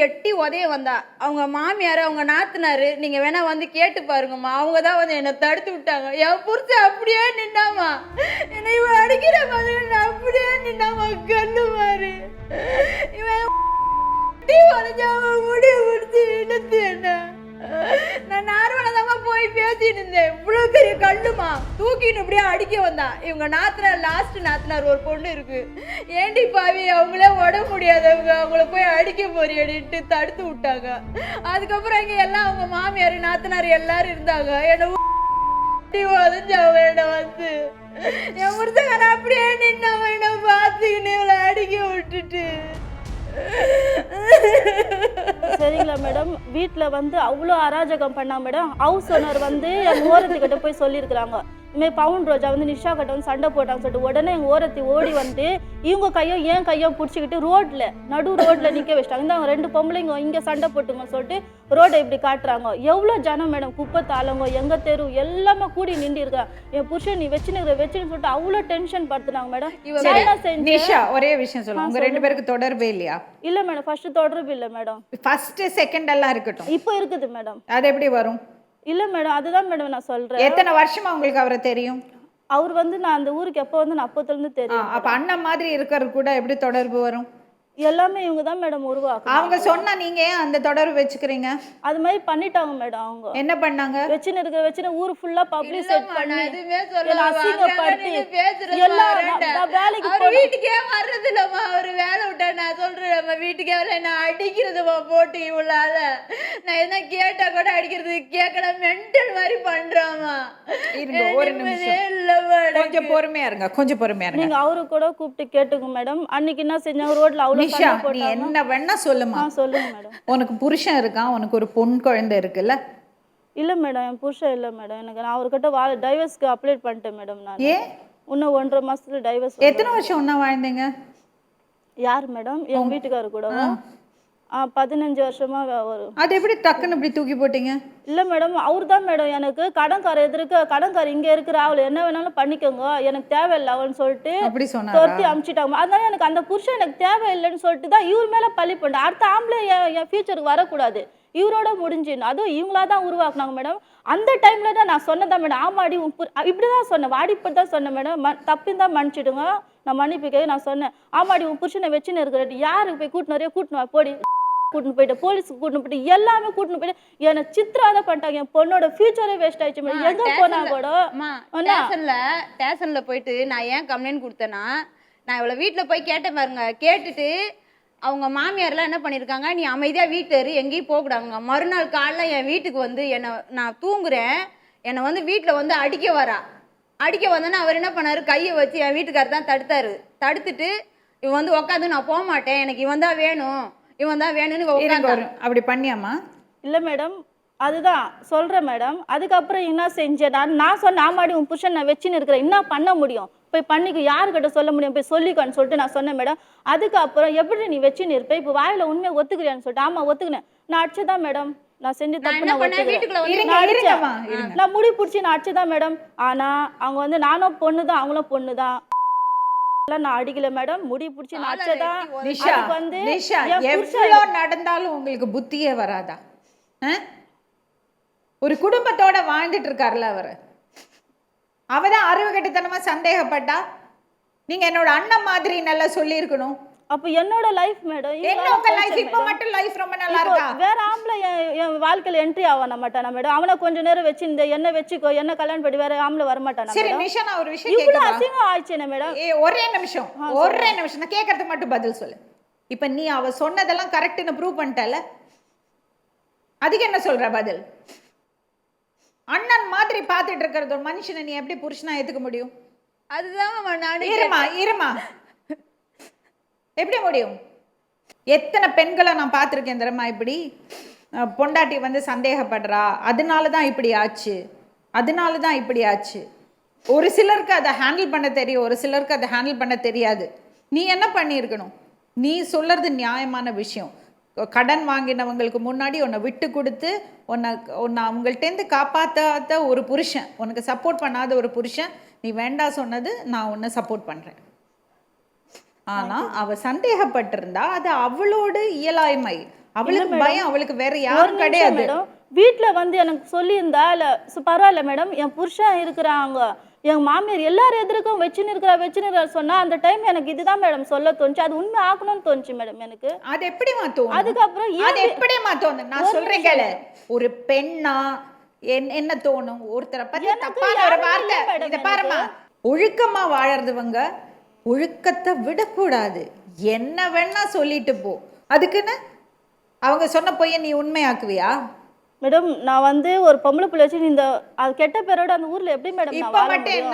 எட்டி உதைய வந்தா. அவங்க மாமியாரு அவங்க நாத்தனாரு நீங்க வேணா வந்து கேட்டு பாருங்கம்மா, அவங்கதான் வந்து என்ன தடுத்து விட்டாங்க. என் புருஷன் அப்படியே நின்னாமா, என்னை இவன் அடிக்கிற மாதிரி அப்படியே நின்னாமா, கண்ணு மாறு இவன் முடிய முடிச்சு இழுத்து என்ன. நான் நார்மலாதாம்மா போய் பேசிட்டு இருந்தேன், இவ்வளவு பெரிய கல்லுமா தூக்கின்னு இப்படியே அடிக்க வந்தா. இவங்க நாத்தனார் லாஸ்ட் நாத்தனார் ஒரு பொண்ணு இருக்கு, ஏண்டி பாவி அவங்களே உடம்பு முடியாதவங்க அவங்கள போய் அடிக்க போறியடின்ட்டு தடுத்து விட்டாங்க. அதுக்கப்புறம் இங்க எல்லாம் அவங்க மாமியார் நாத்தனார் எல்லாரும் இருந்தாங்க. என்ன உதஞ்சவன் வந்து என் முருத்தக்கார அப்படியே நின்னவன் என்ன பார்த்துக்கின்னு இவளை அடிக்க விட்டுட்டு. சரிங்களா மேடம். வீட்டில் வந்து அவ்வளோ அராஜகம் பண்ணாங்க மேடம். ஹவுஸ் ஓனர் வந்து என் ஓரத்துக்கிட்ட போய் சொல்லியிருக்கிறாங்க, இதுமாதிரி பவுன் ரோஜா வந்து நிஷா கிட்ட வந்து சண்டை போட்டாங்கன்னு சொல்லிட்டு உடனே எங்கள் ஓரத்தி ஓடி வந்து இவங்க கையும் என் கையும் பிடிச்சிக்கிட்டு நடு ரோட்டில் நிற்க வச்சிட்டாங்க. இந்த அவங்க 2 பொம்பளைங்க இங்கே சண்டை போட்டுங்கன்னு சொல்லிட்டு ரோடை இப்படி காட்டுறாங்க. எவ்வளோ ஜனம் மேடம், குப்பை தாளங்க எங்கள் தெரு எல்லாமே கூடி நின்று இருக்கிறாங்க. என் புருஷன் நீ வச்சுன்னு சொல்லிட்டு அவ்வளோ டென்ஷன் படுத்துனாங்க மேடம். நிஷா ஒரே விஷயம் சொல்லுங்க, உங்க 2 பேருக்கு தொடர்பே இல்லையா? இல்லை மேடம், ஃபர்ஸ்ட் தொடர்பு இல்லை மேடம். ஃபர்ஸ்ட் செகண்ட் எல்லாம் இருக்கட்டும், இப்போ இருக்குது மேடம். அது எப்படி வரும்? இல்லை மேடம், அதுதான் மேடம் நான் சொல்கிறேன். எத்தனை வருஷமா உங்களுக்கு அவரை தெரியும்? அவர் வந்து நான் அந்த ஊருக்கு எப்போ வந்து நான் அப்போத்துலேருந்து தெரியும். அப்போ அண்ணன் மாதிரி இருக்கிறது கூட எப்படி தொடர்பு வரும்? எல்லாமே இவங்க தான் மேடம் உருவாக்கும். அவங்க சொன்னா நீங்க ஏன் அந்த தொடர்பு வச்சுக்கிறீங்க? அது மாதிரி பண்ணிட்டாங்க மேடம். அவங்க என்ன பண்ணாங்க? வச்சுன்னு ஊர் ஃபுல்லா பப்ளிசிட்டி பண்ணி எதுவுமே அசிங்கப்படுத்தி வேலைக்கு வீட்டுக்கே வர்றது இல்லம்மா. அவரு வேலை விட்டா நான் சொல்றேன் நம்ம வீட்டுக்கே வரல, நான் அடிக்கிறதுமா போட்டு இவ்வளால நான் என்ன கேட்டா கூட அடிக்கிறது கேட்கல மென்டல் மாதிரி பண்றாமா. ஒரு நிமிஷம் கொஞ்சம் பொறுமையா இருங்க. நீங்க அவரு கூட கூப்பிட்டு கேட்டுங்க மேடம். அன்னைக்கு என்ன செஞ்சாங்க ரோட்ல அவ்வளவு நிஷா, நீ என்ன வேணா சொல்லுமா. சொல்லுங்க மேடம். உனக்கு புருஷன் இருக்கான், உனக்கு ஒரு பொன் குழந்தை இருக்குல்ல? இல்ல மேடம், என் புருஷன் இல்ல மேடம். எனக்கு நான் அவர்கிட்ட டைவர்ஸ்க்கு அப்ளை பண்ணிட்டேன் மேடம். நான் ஏன் இன்னும் 1.5 மாசத்துல டைவர்ஸ். எத்தனை வருஷம் ஒண்ணா வாழ்ந்தீங்க? யார் மேடம்? என் வீட்டுக்காரு கூட 15 வருஷமா வரும். அது எப்படி டக்குன்னு இப்படி தூக்கி போட்டீங்க? இல்லை மேடம், அவர் தான் மேடம் எனக்கு கடன்கார கடன்கார இங்கே இருக்கிற அவளை என்ன வேணாலும் பண்ணிக்கோங்க, எனக்கு தேவையில்லை அவன்னு சொல்லிட்டு துரத்தி அமுச்சிட்டாங்க. அதனால எனக்கு அந்த புருஷன் எனக்கு தேவையில்லைன்னு சொல்லிட்டு தான் இவர் மேலே பள்ளி பண்ணேன். அடுத்த ஆம்பளை என் ஃபியூச்சருக்கு வரக்கூடாது, இவரோட முடிஞ்சுன்னு. அதுவும் இவங்களா தான் உருவாக்குனாங்க மேடம். அந்த டைமில் தான் நான் சொன்னதான் மேடம், ஆமாடி இப்படி தான் சொன்னேன், வாடிப்படி தான் சொன்னேன் மேடம். தப்பின்னு தான் மன்னிச்சிடுங்க, நான் மன்னிப்புக்கே நான் சொன்னேன். ஆமாடி உன் புருஷனை வச்சுன்னு இருக்கிற யாருக்கு போய் கூட்டினு போடி கூட்டின்னு போயிட்டு போலீஸுக்கு கூட்டின்னு போயிட்டு எல்லாமே கூட்டின்னு போயிட்டு என்னை சித்திராத பண்ணிட்டாங்க. என் பொண்ணோட ஃபியூச்சரே வேஸ்ட் ஆயிடுச்சு மேடம். எங்க போனா கூட ஸ்டேஷன்ல போயிட்டு நான் ஏன் கம்ப்ளைண்ட் கொடுத்தேன்னா, நான் இவ்வளோ வீட்டில் போய் கேட்டேன் பாருங்க. கேட்டுட்டு அவங்க மாமியார்லாம் என்ன பண்ணியிருக்காங்க, நீ அமைதியாக வீட்டில் எங்கேயும் போகக்கூடாங்க. மறுநாள் காலைல என் வீட்டுக்கு வந்து நான் தூங்குறேன், என்னை வந்து வீட்டில் வந்து அடிக்க வந்தேன்னா அவர் என்ன பண்ணாரு, கையை வச்சு என் வீட்டுக்காரர் தான் தடுத்துட்டு இவன் வந்து உட்காந்து நான் போக மாட்டேன், எனக்கு இவன் தான் வேணும் இவன் தான் வேணும்னு. அப்படி பண்ணியாமா? இல்லை மேடம், அதுதான் சொல்கிறேன் மேடம். அதுக்கப்புறம் என்ன செஞ்சேன் நான் சொன்னேன், ஆமாடி உன் புருஷன் நான் வச்சுன்னு இருக்கிறேன், என்ன பண்ண முடியும், போய் பண்ணிக்க, யாருக்கிட்ட சொல்ல முடியும், போய் சொல்லிக்கோன்னு சொல்லிட்டு நான் சொன்னேன் மேடம். அதுக்கப்புறம் எப்படி நீ வச்சுன்னு இருப்ப, இப்போ வாயில உண்மையை ஒத்துக்கிறியான்னு சொல்லிட்டு, ஆமா ஒத்துக்கினேன், நான் அடிச்சுதான் மேடம், நான் செஞ்சு தப்பு நான் ஒத்துக்கிறேன், நான் அடிச்சேன், நான் முடி பிடிச்சி நான் அடிச்சுதான் மேடம். ஆனா அவங்க வந்து நானும் பொண்ணு தான் அவங்களும் பொண்ணு தான், நான் அடிக்கல மேடம், முடி பிடிச்சி நான் அடிச்சதான். அதுக்கு வந்து எவ்வளவு நடந்தாலும் உங்களுக்கு புத்தியே வராதா? ஒரு குடும்பத்தோட வாழ்ந்துட்டு இருக்காருல்ல அவரு, அவதான் அறிவு கெட்டுத்தனமா சந்தேகப்பட்டா. நீங்க என்னோட அண்ணன் மாதிரி நல்லா சொல்லி இருக்கணும். அப்ப என்னோட லைஃப் மேடம், என்னோட லைஃப் இப்ப மட்டும் லைஃப் ரொம்ப நல்லா இருக்கா? வேற ஆம்பளை என் வாழ்க்கையில என்ட்ரி ஆவான மாட்டானா மேடம்? அவனை கொஞ்ச நேரம் வச்சு இந்த என்ன வச்சுக்கோ என்ன கல்யாணம் பண்ணி வேற ஆம்பளை வர மாட்டானா? சரி நிஷா, நான் ஒரு விஷயம் இவ்வளவு அசிங்கம் ஆயிடுச்சேனே மேடம். ஒரே நிமிஷம் நான் கேட்கறதுக்கு மட்டும் பதில் சொல்லு. இப்ப நீ அவ சொன்னதெல்லாம் கரெக்ட்னு ப்ரூவ் பண்ணிட்டல, அதுக்கு என்ன சொல்ற பதில்? அண்ணன் மாதிரி பாத்துட்டு இருக்கிறது ஒரு மனுஷனை நீ எப்படி புருஷனா ஏத்துக்க முடியும்? அதுதான் இருமா எப்படி முடியும்? எத்தனை பெண்களை நான் பார்த்துருக்கேன் தெரியுமா, இப்படி பொண்டாட்டி வந்து சந்தேகப்படுறா, அதனால தான் இப்படி ஆச்சு. ஒரு சிலருக்கு அதை ஹேண்டில் பண்ண தெரியும், ஒரு சிலருக்கு அதை ஹேண்டில் பண்ண தெரியாது. நீ என்ன பண்ணியிருக்கணும்? நீ சொல்றது நியாயமான விஷயம். கடன் வாங்கினவங்களுக்கு முன்னாடி உன்னை விட்டு கொடுத்து உன்னை அவங்கள்ட்டேருந்து காப்பாற்றாத ஒரு புருஷன், உனக்கு சப்போர்ட் பண்ணாத ஒரு புருஷன், நீ வேண்டாம் சொன்னது நான் உன்னை சப்போர்ட் பண்ணுறேன். ஆனால் அவ சந்தேகப்பட்டிருந்தா அது அவளோட இயலாய்மை, அவளுக்கு பயம், அவளுக்கு வேற யாரும் கிடையாது. வீட்டில் வந்து எனக்கு சொல்லியிருந்தா இல்லை பரவாயில்ல மேடம், என் புருஷன் இருக்கிறாங்க, என் மாமியார் எல்லாரும் எதிர்க்கும் வச்சுன்னு இருக்கிறா சொன்னா அந்த டைம் எனக்கு இதுதான் மேடம் சொல்ல தோணுச்சு, அது உண்மை ஆக்கணும்னு தோணுச்சு மேடம் எனக்கு. அது எப்படிமா தோணும்? அதுக்கப்புறம் அது எப்படிமா தோணும்? நான் சொல்றேன் கேளு. ஒரு பெண்ணா என்ன தோணும்? ஒருத்தரை பத்தி தப்பான ஒரு வார்த்தை, இத பாருமா, ஒழுக்கமா வாழறதுவங்க ஒழுக்கத்தை விடக்கூடாது. என்ன வேணா சொல்லிட்டு போ, அதுக்குன்னு அவங்க சொன்ன பொய்ய நீ உண்மையாக்குவியா? மேடம் நான் வந்து ஒரு பொம்பளை பிள்ளை வச்சு இந்த அது கெட்ட பேரோட அந்த ஊர்ல எப்படி மேடம் நான் வாழ முடியும்?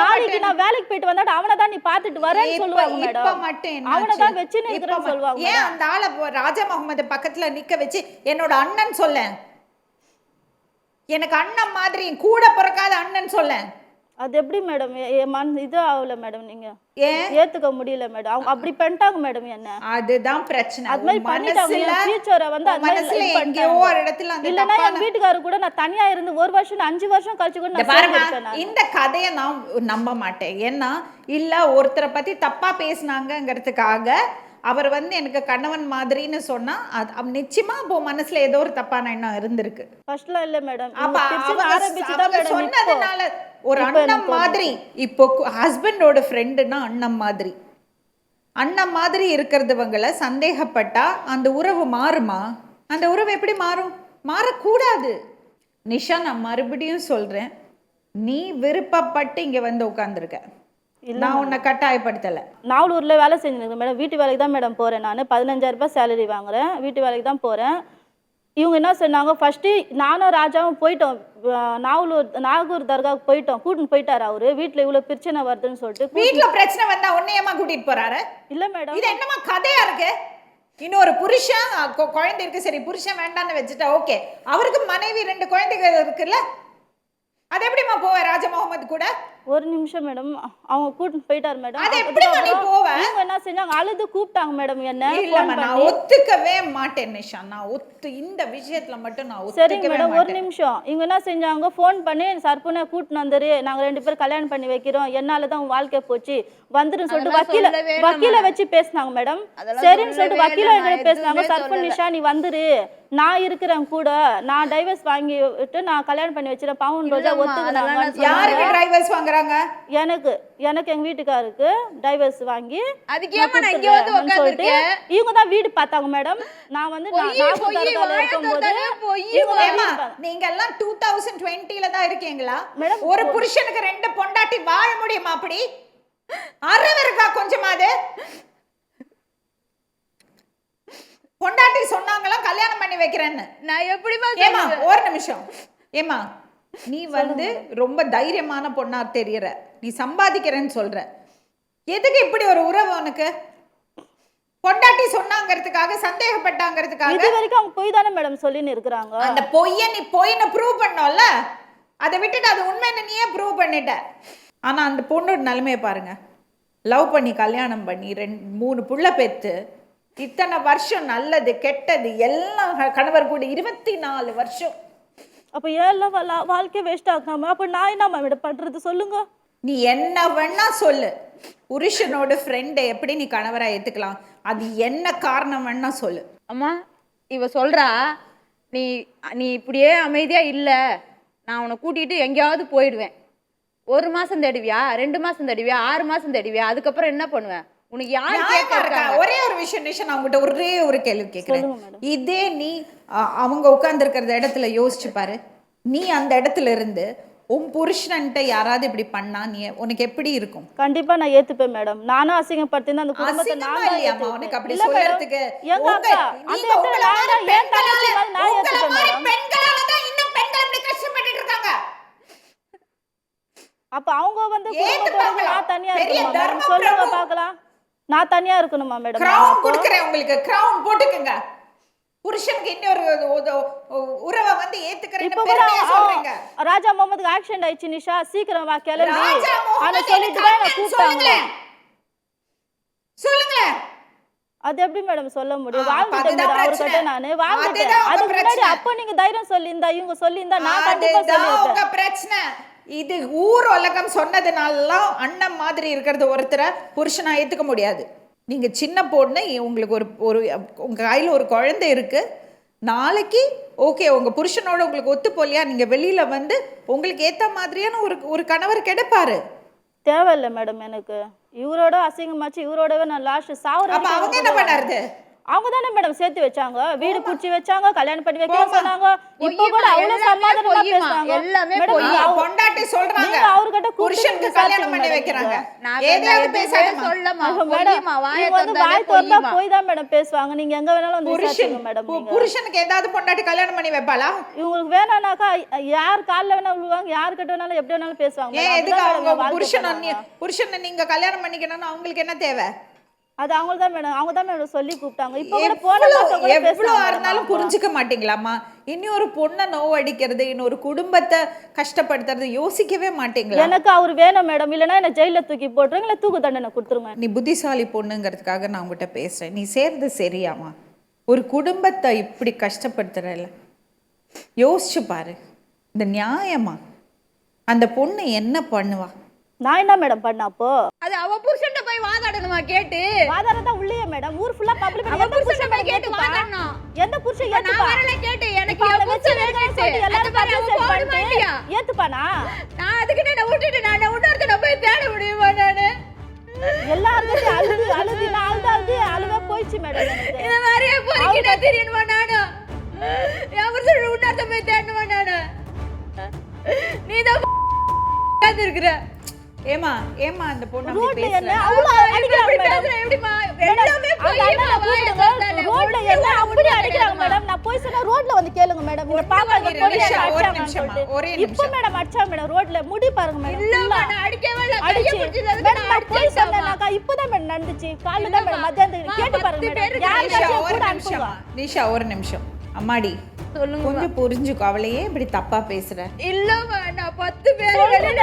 நாளைக்கு நான் வேலைக்கு போயிட்டு வந்தாட அவனை தான் நீ பாத்துட்டு வரேன்னு சொல்லுவாங்க மேடம். இப்ப மட்டும் என்ன, அவனை தான் வச்சுன்னு இருக்கிறேன்னு சொல்லுவாங்க. ஏன் அந்த ஆளை ராஜா முகமது பக்கத்துல நிக்க வச்சு என்னோட அண்ணன் சொல்ல, எனக்கு அண்ணன் மாதிரி கூட பிறக்காத அண்ணன் சொல்ல, அது எப்படி மேடம் இது ஆகல மேடம், நீங்க ஏத்துக்க முடியல மேடம், அப்படி பண்ணிட்டாங்க மேடம் என்ன. அதுதான் பிரச்சனை. அது மாதிரி பண்ணிட்டாங்க ஃபியூச்சரை வந்து அது மாதிரி எங்கேயோ ஒரு இடத்துல அந்த இல்லனா என் வீட்டுக்காரர் கூட நான் தனியா இருந்து 1 வருஷம் 5 வருஷம் கழிச்சு கூட நான் பாருங்க, இந்த கதையை நான் நம்ப மாட்டேன். ஏன்னா இல்ல ஒருத்தரை பத்தி தப்பா பேசினாங்கிறதுக்காக அவர் வந்து எனக்கு கணவன் மாதிரின்னு சொன்னா அது நிச்சயமா இப்போ மனசுல ஏதோ ஒரு தப்பான எண்ணம் இருந்திருக்கு. ஃபர்ஸ்ட்ல இல்ல மேடம், அப்ப ஆரம்பிச்சுதான் மேடம் சொன்னதுனால ஒரு அண்ணன் மாதிரி. இப்போ ஹஸ்பண்டோட ஃப்ரெண்டுனா அண்ணன் மாதிரி இருக்கிறதுவங்களை சந்தேகப்பட்டா அந்த உறவு மாறுமா? அந்த உறவு எப்படி மாறும்? மாறக்கூடாது. நிஷா, நான் மறுபடியும் சொல்றேன், நீ விருப்பப்பட்டு இங்க வந்து உட்கார்ந்துருக்க, நான் உன்னை கட்டாயப்படுத்தலை. நாவலூரில் வேலை செஞ்சுருக்கேன் மேடம், வீட்டு வேலைக்கு தான் மேடம் போகிறேன், நான் 15,000 ரூபாய் சேலரி வாங்குறேன், வீட்டு வேலைக்கு தான் போகிறேன். இவங்க என்ன சொன்னாங்க, ஃபஸ்ட்டு நானும் ராஜாவும் போயிட்டோம் நாகூர் தர்காவுக்கு போயிட்டோம், கூட்டின்னு போயிட்டாரு அவரு, வீட்டில் இவ்வளோ பிரச்சனை வருதுன்னு சொல்லிட்டு. வீட்டில் பிரச்சனை வந்தா உன்னையமா கூட்டிட்டு போறாரு? இல்லை மேடம், இது என்னமா கதையா இருக்கு? இன்னொரு புருஷன் குழந்தை இருக்கு, சரி புருஷன் வேண்டான்னு வச்சுட்டா ஓகே, அவருக்கு மனைவி 2 குழந்தைகள் இருக்குல்ல, அது எப்படிமா போவ ராஜா முகமது கூட? ஒரு நிமிஷம் மேடம், அவங்க கூட்டிட்டு போயிட்டாரு மேடம். அது எப்படி நீ போவ? அவங்க என்ன செஞ்சாங்க, அழுது கூப்பிட்டாங்க மேடம் என்ன. இல்லம்மா, நான் ஒத்துக்கவே மாட்டேன் நிஷா, நான் இந்த விஷயத்துல மட்டும் நான் ஒத்துக்கவே மாட்டேன். மேடம் ஒரு நிமிஷம், இவங்க என்ன செஞ்சாங்க, ஃபோன் பண்ணி சர்புனை கூட்டிட்டு வந்துரு, நாங்க 2 பேரும் கல்யாணம் பண்ணி வைக்கிறோம், என்னால தான் உன் வாழ்க்கை போச்சு வந்துருன்னு சொல்லிட்டு வக்கீல வச்சு பேசினாங்க மேடம். சரின்னு சொல்லிட்டு வக்கீல பேசினாங்க, சர்புன் நிஷா நீ வந்துரு, நான் இருக்கிறேன் கூட, நான் டைவர்ஸ் வாங்கிட்டு நான் கல்யாணம் பண்ணி வச்சிருக்கேன், பவுன் ரோஜா ஒத்துக்கினாங்க. யாருக்கு டைவர்ஸ் வாங்குறாங்க? எனக்கு எங்க வீட்டுக்காருக்கு டைவர்ஸ் வாங்கி சொல்லிட்டு இவங்க தான் வீடு பார்த்தாங்க மேடம். நான் வந்து நீங்க எல்லாம் 2020ல தான் இருக்கீங்களா? ஒரு புருஷனுக்கு 2 பொண்டாட்டி வாழ முடியுமா? அப்படி அறிவு இருக்கா கொஞ்சமாவது? பொண்டாட்டி சொன்னாங்களா கல்யாணம் பண்ணி வைக்கிறேன்னு? நான் எப்படிமா? ஏமா ஒரு நிமிஷம், ஏமா நீ வந்து ரொம்ப தைரியமான பொண்ணா தெரியற, நீ சம்பாதிக்கிறேன்னு சொல்ற, எதுக்கு இப்படி ஒரு உறவு உனக்கு? பொண்டாட்டி சொன்னாங்கிறதுக்காக சந்தேகப்பட்டாங்கிறதுக்காக இது வரைக்கும் அவங்க பொய் தானே மேடம் சொல்லின்னு இருக்கிறாங்க. அந்த பொய்யை நீ பொய்னு ப்ரூவ் பண்ணோம்ல, அதை விட்டுட்டு அது உண்மைன்னு நீயே ப்ரூவ் பண்ணிட்ட. ஆனா அந்த பொண்ணோட நிலைமையை பாருங்க. லவ் பண்ணி கல்யாணம் பண்ணி 2-3 புள்ள பெற்று இத்தனை வருஷம் நல்லது கெட்டது எல்லாம் கணவர் கூட 24 வருஷம். அப்ப ஏன் வாழ்க்கை வேஸ்ட் ஆகாம அப்ப நான் என்ன மேடம் பண்றது சொல்லுங்க. நீ என்ன வேணா சொல்லு, புருஷனோட ஃப்ரெண்டை எப்படி நீ கணவரா ஏத்துக்கலாம், அது என்ன காரணம் வேணா சொல்லு. அம்மா இவ சொல்றா, நீ நீ இப்படியே அமைதியா இல்ல, நான் உன்னை கூட்டிட்டு எங்கேயாவது போயிடுவேன். 1 மாசம் தேடுவியா, 2 மாசம் தேடுவியா, 6 மாசம் தேடுவியா, அதுக்கப்புறம் என்ன பண்ணுவேன்? உனக்கு யாரு கேட்கறா? ஒரே ஒரு விஷயம் நிஷா, நான் உங்ககிட்ட ஒரே ஒரு கேள்வி கேட்கிறேன். இதே நீ அவங்க உட்கார்ந்து இருக்கிற இடத்துல யோசிச்சு பாரு. நீ அந்த இடத்துல இருந்து உன் புருஷன்ட்ட யாராவது இப்படி பண்ணா நீ உனக்கு எப்படி இருக்கும்? கண்டிப்பா நான் ஏத்துப்பேன் மேடம். நானும் அசிங்கப்படுத்தினா அந்த குடும்பத்தை நான் இல்லையாமா உனக்கு அப்படி சொல்றதுக்கு? எங்க அக்கா அந்த இடத்துல நான் ஏன் தங்கச்சி மாதிரி நான் ஏத்துப்பேன் மேடம். பெண்களால தான் இன்னும் பெண்கள் இப்படி கஷ்டப்பட்டுட்டு இருக்காங்க. அப்ப அவங்க வந்து குடும்பத்தோட நான் தனியா இருக்கணுமா மேடம்? சொல்லுங்க பார்க்கலாம். நான் தனியா இருக்கணுமா மேடம்? கிரவுன் கொடுக்கிறேன் உங்களுக்கு, கிரவுன் போட்டுக்கங்க. புருஷனுக்கு இன்னொரு உறவை வந்து ஏத்துக்கறேன்னு பெருமையா சொல்றீங்க. ராஜா முகமதுக்கு ஆக்சிடென்ட் ஆயிடுச்சு நிஷா, சீக்கிரம் வா கிளம்பி. அத சொல்லிட்டு தான் நான் கூப்பிட்டாங்க. சொல்லுங்க. அது எப்படி மேடம் சொல்ல முடியும்? வாழ்ந்துட்டேன் மேடம் அவர்கிட்ட நானு வாழ்ந்துட்டேன். அது முன்னாடி அப்ப நீங்க தைரியம் சொல்லியிருந்தா இவங்க சொல்லியிருந்தா நான் கண்டிப்பா சொல்லியிருப்பேன். உங்க பிரச்சனை இது. ஊர் உலகம் சொன்னதுனால அண்ணன் மாதிரி இருக்கிறது ஒருத்தரை புருஷனா ஏத்துக்க முடியாது. நீங்க சின்ன பொண்ணு, உங்களுக்கு ஒரு உங்க கையில ஒரு குழந்தை இருக்கு. நாளைக்கு ஓகே உங்க புருஷனோட உங்களுக்கு ஒத்து போலியா, நீங்க வெளியில வந்து உங்களுக்கு ஏத்த மாதிரியான ஒரு கணவர் கிடைப்பாரு. தேவையில்லை மேடம் எனக்கு. இவரோட அசிங்கமாச்சு, இவரோடவே நான் லாஸ்ட் சாவுற. அப்ப அவங்க என்ன பண்ணாரு? அவங்க தானே மேடம் சேர்த்து வச்சாங்க, வீடு புடிச்சு வச்சாங்க, கல்யாணம் பண்ணி வைக்க சொன்னாங்க. இப்ப கூட அவ்வளவு சமாதானமா பேசுறாங்க. எல்லாமே பொண்டாட்டி சொல்றாங்க அவர்கிட்ட புருஷனுக்கு கல்யாணம் பண்ணி வைக்கிறாங்க. ஏதாவது பேசாதமா சொல்லமா மேடம். இவங்க வந்து வாய் திறந்தா போய் தான் மேடம் பேசுவாங்க. நீங்க எங்க வேணாலும் வந்து விசாரிங்க மேடம். புருஷனுக்கு ஏதாவது பொண்டாட்டி கல்யாணம் பண்ணி வைப்பாளா? இவங்களுக்கு வேணானாக்கா யார் கால்ல வேணா விழுவாங்க, யார்கிட்ட வேணாலும் எப்படி வேணாலும் பேசுவாங்க. ஏன் எதுக்கு அவங்க புருஷனை நீங்க கல்யாணம் பண்ணிக்கணும்னு அவங்களுக்கு என்ன தேவை? அது அவங்க தான் மேடம் சொல்லி கூப்பிட்டாங்க. இப்போ கூட போன மாசம் கூட எவ்வளவு இருந்தாலும் புரிஞ்சுக்க மாட்டீங்களாமா? இன்னொரு பொண்ணை நோவடிக்கிறது, இன்னொரு குடும்பத்தை கஷ்டப்படுத்துறது யோசிக்கவே மாட்டீங்களா? எனக்கு அவர் வேணும் மேடம், இல்லைன்னா என்ன ஜெயில தூக்கி போட்டுருங்க, இல்லை தூக்கு தண்டனை கொடுத்துருங்க. நீ புத்திசாலி பொண்ணுங்கிறதுக்காக நான் உங்ககிட்ட பேசுறேன். நீ சேர்றது சரியாமா? ஒரு குடும்பத்தை இப்படி கஷ்டப்படுத்துறல யோசிச்சு பாரு. இந்த நியாயமா? அந்த பொண்ணு என்ன பண்ணுவா? நான் என்ன மேடம் பண்ண? அப்போ அது அவ புருஷன்ட்ட போய் வாதாடணுமா? கேட்டு வாதாடதா உள்ளே மேடம், ஊர் ஃபுல்லா பப்ளிக் அவ புருஷன்ட்ட போய் கேட்டு வாதாடணும். எந்த புருஷன் ஏத்துப்பா? நான் வரல கேட்டு எனக்கு என் புருஷன் வேணும்னு எல்லாரும் பப்ளிசிட்டி போட மாட்டியா? ஏத்துப்பானா? நான் அதுக்கு நான் விட்டுட்டு நான் இன்னொருத்தன போய் தேட முடியுமா? நானு எல்லாரும் அழுது நான் அழுவே போயிடுச்சு மேடம். எனக்கு இந்த மாதிரியே போறீங்க தெரியுமா? நானு என் புருஷன் இன்னொருத்தன போய் தேடணுமா? நானு நீதான் இருக்கிற. ஏமா அந்த பொண்ணு ரோட்ல என்ன அவ்வளவு அடிக்குறாங்க மேடம்? எப்படிமா எல்லாமே போயிமா வாயில ரோட்ல என்ன அப்படி அடிக்குறாங்க மேடம்? நான் போய் சொன்னா ரோட்ல வந்து கேளுங்க மேடம். இந்த பாப்பா போலீஸ் அடிச்சாங்க. இப்போ மேடம் அடிச்சாங்க மேடம் ரோட்ல. முடி பாருங்க மேடம். இல்ல நான் அடிக்கவே இல்ல. கைய பிடிச்சதுக்கு நான் போய் சொன்னேனாக்கா இப்போதான் மேடம் நடந்துச்சு. காலைல தான் மேடம் மத்தியானத்துக்கு கேட்டு பாருங்க மேடம். யாருக்காச்சும் கூட அனுப்புவா? நிஷா ஒரு நிமிஷம். அம்மாடி சொல்லுங்க, கொஞ்சம் புரிஞ்சுக்கோ. அவளையே இப்படி தப்பா பேசுற? இல்லம்மா நான் 10 பேர்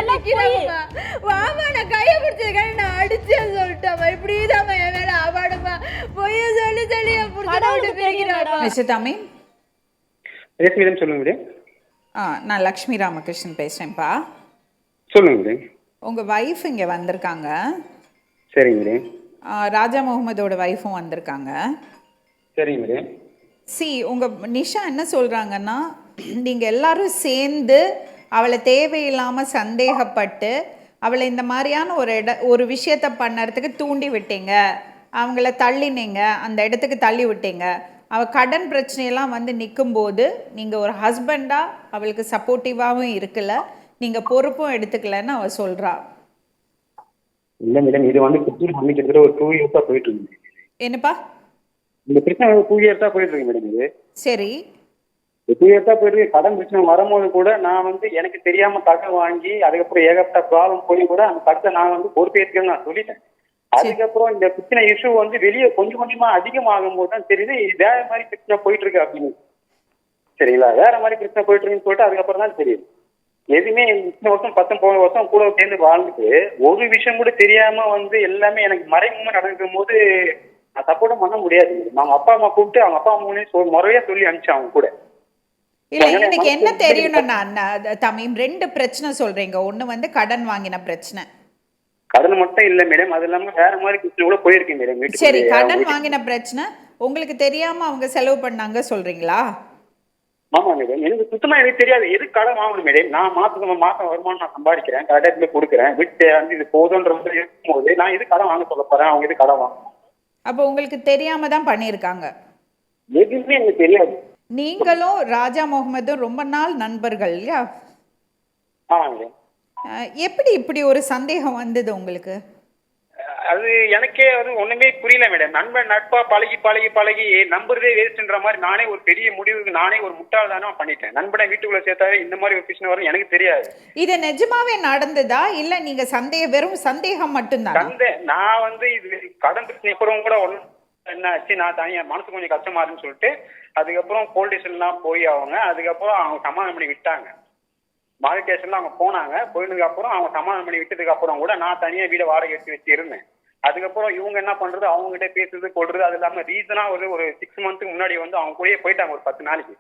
நிக்கிறேன்மா. வாமா நான் கையை பிடிச்சதுக்காக நான் அடிச்சேன்னு சொல்லிட்டேம்மா. இப்படிதான் என் மேல அவாடுமா பொய்ய சொல்லி சொல்லி என் புருஷனோட பேசுறாடா. மிஸ்டர் தமிழ். எஸ் மேடம் சொல்லுங்க மேடம். நான் லக்ஷ்மி ராமகிருஷ்ணன் பேசுறேன்ப்பா. சொல்லுங்க மேடம். உங்க வைஃப் இங்க வந்திருக்காங்க. சரிங்க மேடம். ராஜா முகமதோட வைஃபும் வந்திருக்காங்க. சரிங்க மேடம். உங்க நிஷா என்ன சொல்றாங்கன்னா, நீங்க எல்லாரும் சேர்ந்து அவளை தேவையில்லாம சந்தேகப்பட்டு அவளை இந்த மாதிரியான ஒரு விஷயத்த பண்ணறதுக்கு தூண்டி விட்டீங்க, அவங்கள தள்ளினீங்க, அந்த இடத்துக்கு தள்ளி விட்டீங்க. அவள் கடன் பிரச்சனையெல்லாம் வந்து நிற்கும்போது நீங்கள் ஒரு ஹஸ்பண்டாக அவளுக்கு சப்போர்ட்டிவாகவும் இருக்கல, நீங்கள் பொறுப்பும் எடுத்துக்கலன்னு அவள் சொல்கிறா. இல்லை மேடம், இது வந்து கிட்டத்தட்ட ஒரு 2 இயர்ஸாக போயிட்டு இருக்கு. என்னப்பா? இந்த பிரச்சனை 2 இயர்ஸாக போயிட்டு இருக்கு மேடம். இது சரி 2 இயர்ஸாக போயிட்டு இருக்கு. கடன் பிரச்சனை வரும்போது கூட நான் வந்து எனக்கு தெரியாமல் தகவல் வாங்கி அதுக்கப்புறம் ஏகப்பட்ட ப்ராப்ளம் போய் கூட அந்த படத்தை நான் வந்து பொறுப்பேற்கன்னு நான் சொல்லிட்டேன். அதுக்கப்புறம் இந்த பிரச்சனை இஷ்யூ வந்து வெளியே கொஞ்சம் கொஞ்சமா அதிகமாகும் போது தான் தெரியுது இது வேற மாதிரி பிரச்சனை போயிட்டு இருக்கு அப்படின்னு. சரிங்களா, வேற மாதிரி பிரச்சனை போயிட்டு இருக்குன்னு சொல்லிட்டு அதுக்கப்புறம் தான் தெரியுது. எதுவுமே இத்தனை வருஷம் 19 வருஷம் கூட சேர்ந்து வாழ்ந்துட்டு ஒரு விஷயம் கூட தெரியாம வந்து எல்லாமே எனக்கு மறைமுகமா நடக்கும் போது நான் சப்போர்ட்டும் பண்ண முடியாது. அவங்க அப்பா அம்மா கூப்பிட்டு அவங்க அப்பா அம்மா முறையா சொல்லி அனுப்பிச்சு அவங்க கூட. இல்ல எனக்கு என்ன தெரியும்னா தமீம் 2 பிரச்சனை சொல்றீங்க. ஒண்ணு வந்து கடன் வாங்கின பிரச்சனை. கடன் மட்டும் இல்ல மேடம், அது இல்லாம வேற மாதிரி பிரச்சனை கூட போயிருக்கு மேடம். சரி, கடன் வாங்கின பிரச்சனை உங்களுக்கு தெரியாம அவங்க செலவு பண்ணாங்க சொல்றீங்களா? ஆமா மேடம், எனக்கு சுத்தமா எனக்கு தெரியாது எது கடன் வாங்கணும் மேடம். நான் மாசம் வருமானம் நான் சம்பாதிக்கிறேன், கரெக்டா கொடுக்குறேன், விட்டு வந்து இது போதுன்ற இருக்கும்போது நான் எது கடன் வாங்க சொல்ல போறேன், அவங்க எது கடன் வாங்கணும்? அப்போ உங்களுக்கு தெரியாம தான் பண்ணியிருக்காங்க. எதுவுமே எனக்கு தெரியாது. நீங்களும் ராஜா முகமதும் ரொம்ப நாள் நண்பர்கள் இல்லையா? ஆமா மேடம். எப்படி இப்படி ஒரு சந்தேகம் வந்தது உங்களுக்கு? அது எனக்கே வந்து ஒண்ணுமே புரியல மேடம். நட்பா பழகி பழகி பழகி நம்புறதே வேஸ்ட்ன்ற மாதிரி நானே ஒரு பெரிய முடிவுக்கு நானே ஒரு முட்டாள் தானே பண்ணிட்டேன். நண்பனை வீட்டுக்குள்ள சேர்த்தாவே இந்த மாதிரி ஒரு பிரச்சனை வரும் எனக்கு தெரியாது. இது நிஜமாவே நடந்ததா இல்ல நீங்க வெறும் சந்தேகம் மட்டும்தான்? நான் வந்து இது கடன் பிரச்சனை அப்புறம் கூட என்ன ஆச்சு, நான் தனியா மனசு கொஞ்சம் கஷ்டமா இருக்குன்னு சொல்லிட்டு அதுக்கப்புறம் போலீஸ் ஸ்டேஷன்லாம் போய் அதுக்கப்புறம் அவங்க சமாதானம் பண்ணி விட்டாங்க. மார்க்கெட் ஸ்டேஷன்ல அவங்க போனாங்க. போயினதுக்கு அப்புறம் அவங்க சமாதானம் பண்ணி விட்டதுக்கு அப்புறம் கூட நான் தனியா வீட வாடகை எடுத்து வச்சு இருந்தேன். அதுக்கப்புறம் இவங்க என்ன பண்றது, அவங்க கிட்ட பேசுறது கொள்றது, அது இல்லாம ரீசனா ஒரு 6 மந்த்துக்கு முன்னாடி வந்து அவங்க கூடயே போயிட்டாங்க ஒரு 10 நாளைக்கு.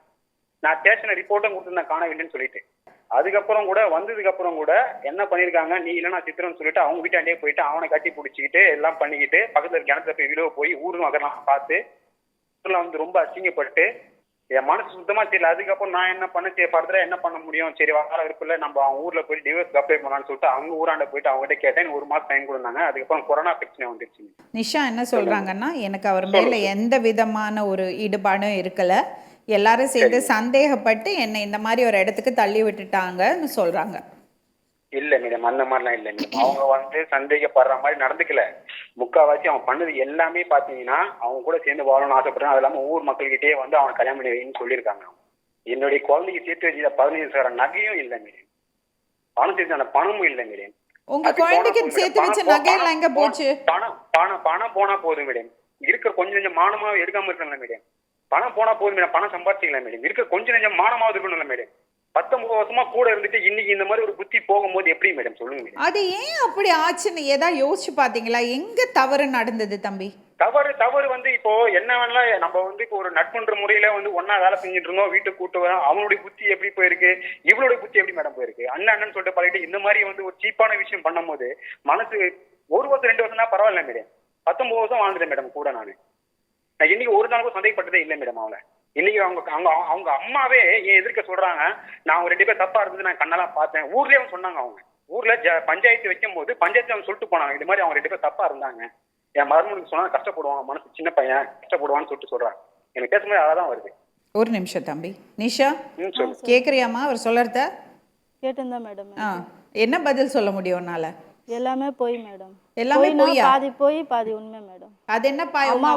நான் ஸ்டேஷன்ல ரிப்போர்ட்டும் கொடுத்துருந்தேன் காணவில்லைன்னு சொல்லிட்டு. அதுக்கப்புறம் கூட வந்ததுக்கு அப்புறம் கூட என்ன பண்ணிருக்காங்க, நீ இல்லைன்னா சித்திரன்னு சொல்லிட்டு அவங்க வீட்டாண்டே போயிட்டு அவனை கட்டி பிடிச்சிக்கிட்டு எல்லாம் பண்ணிக்கிட்டு பக்கத்துல கிணத்துல போய் விழுவ போய் ஊரும் அதெல்லாம் பார்த்து வந்து ரொம்ப அசிங்கப்பட்டு என் மனசு சுத்தமா தெரியல. அதுக்கப்புறம் நான் என்ன பண்ண ஃபர்தரா என்ன பண்ண முடியும், சரி வாழ விருப்பம் நம்ம அவங்க ஊர்ல போய் டிவோர்ஸ் அப்ளை பண்ணலாம்னு சொல்லிட்டு அவங்க ஊராண்ட போயிட்டு அவங்ககிட்ட கேட்டேன். 1 மாசம் டைம் கொடுத்தாங்க. அதுக்கப்புறம் கொரோனா பிரச்சனை வந்துருச்சு. நிஷா என்ன சொல்றாங்கன்னா, எனக்கு அவர் மேல எந்த விதமான ஒரு ஈடுபாடும் இருக்கல, எல்லாரும் சேர்ந்து சந்தேகப்பட்டு என்னை இந்த மாதிரி ஒரு இடத்துக்கு தள்ளி விட்டுட்டாங்கன்னு சொல்றாங்க. இல்ல மேடம், அந்த மாதிரிலாம் இல்ல மேடம். அவங்க வந்து சந்தேகப்படுற மாதிரி நடந்துக்கல. முக்காவாசி அவன் பண்ணது எல்லாமே பாத்தீங்கன்னா அவங்க கூட சேர்ந்து வாழணும்னு ஆசைப்படுறான். அது இல்லாம ஊர் மக்கள்கிட்டயே வந்து அவனை கல்யாணம் பண்ணி வைன்னு சொல்லியிருக்காங்க. என்னுடைய குழந்தைக்கு சேர்த்து வச்சு 15 நகையும் இல்லை மேடம், பணம் சேர்த்து அந்த பணமும் இல்லை மேடம். உங்க குழந்தைக்கு சேர்த்து வச்ச நகையெல்லாம் எங்க போச்சு? பணம் போனா போதும் மேடம். இருக்கிற கொஞ்சம் கொஞ்சம் மானமாவும் எடுக்காம இருக்கல மேடம். பணம் போனா போதும் மேடம், பணம் சம்பாதிச்சிக்கலாம் மேடம். இருக்கிற கொஞ்சம் கொஞ்சம் மானமாவது இருக்கணும்ல மேடம். 19 வருஷமா கூட இருந்துட்டு இன்னைக்கு இந்த மாதிரி ஒரு புத்தி போகும்போது எப்படி மேடம் சொல்லுங்க மேடம்? அது ஏன் அப்படி ஆச்சுன்னு ஏதாவது யோசிச்சு பாத்தீங்களா? எங்க தவறு நடந்தது தம்பி? தவறு வந்து இப்போ என்ன வேணா நம்ம வந்து இப்போ ஒரு நட்புன்ற முறையில வந்து ஒன்னா வேலை செஞ்சுட்டு இருந்தோம், வீட்டுக்கு கூட்டு வரோம். அவனுடைய புத்தி எப்படி போயிருக்கு, இவளுடைய புத்தி எப்படி மேடம் போயிருக்கு? அண்ணன் சொல்லிட்டு பழகிட்டு இந்த மாதிரி வந்து ஒரு சீப்பான விஷயம் பண்ணும் போது மனசு 1 வருஷம் 2 வருஷம் தான் பரவாயில்ல மேடம். 19 வருஷம் வாழ்ந்துட்டேன் மேடம் கூட. நான் இன்னைக்கு ஒரு நாளுக்கும் சந்தேகப்பட்டதே இல்லை மேடம். அவளை இன்னைக்கு அவங்க அம்மாவே என் எதிர்க்க சொல்றாங்க, நான் அவங்க 2 பேர் தப்பா இருந்தது நான் கண்ணெல்லாம் பார்த்தேன். ஊர்லயே அவங்க சொன்னாங்க. அவங்க ஊர்ல பஞ்சாயத்து வைக்கும் போது பஞ்சாயத்து அவங்க சொல்லிட்டு போனாங்க, இது மாதிரி அவங்க 2 பேர் தப்பா இருந்தாங்க, என் மருமனுக்கு சொன்னா கஷ்டப்படுவான், மனசு சின்ன பையன் கஷ்டப்படுவான்னு சொல்லிட்டு சொல்றாங்க. எனக்கு பேசும்போது அதான் வருது. ஒரு நிமிஷம் தம்பி. நிஷா கேக்குறியாமா அவர் சொல்லறத? கேட்டுதான் மேடம். என்ன பதில் சொல்ல முடியும் உன்னால? எல்லாமே போய் மேடம். எல்லாமே போய்யா? பாதி போய் பாதி உண்மை மேடம். அது என்ன அம்மா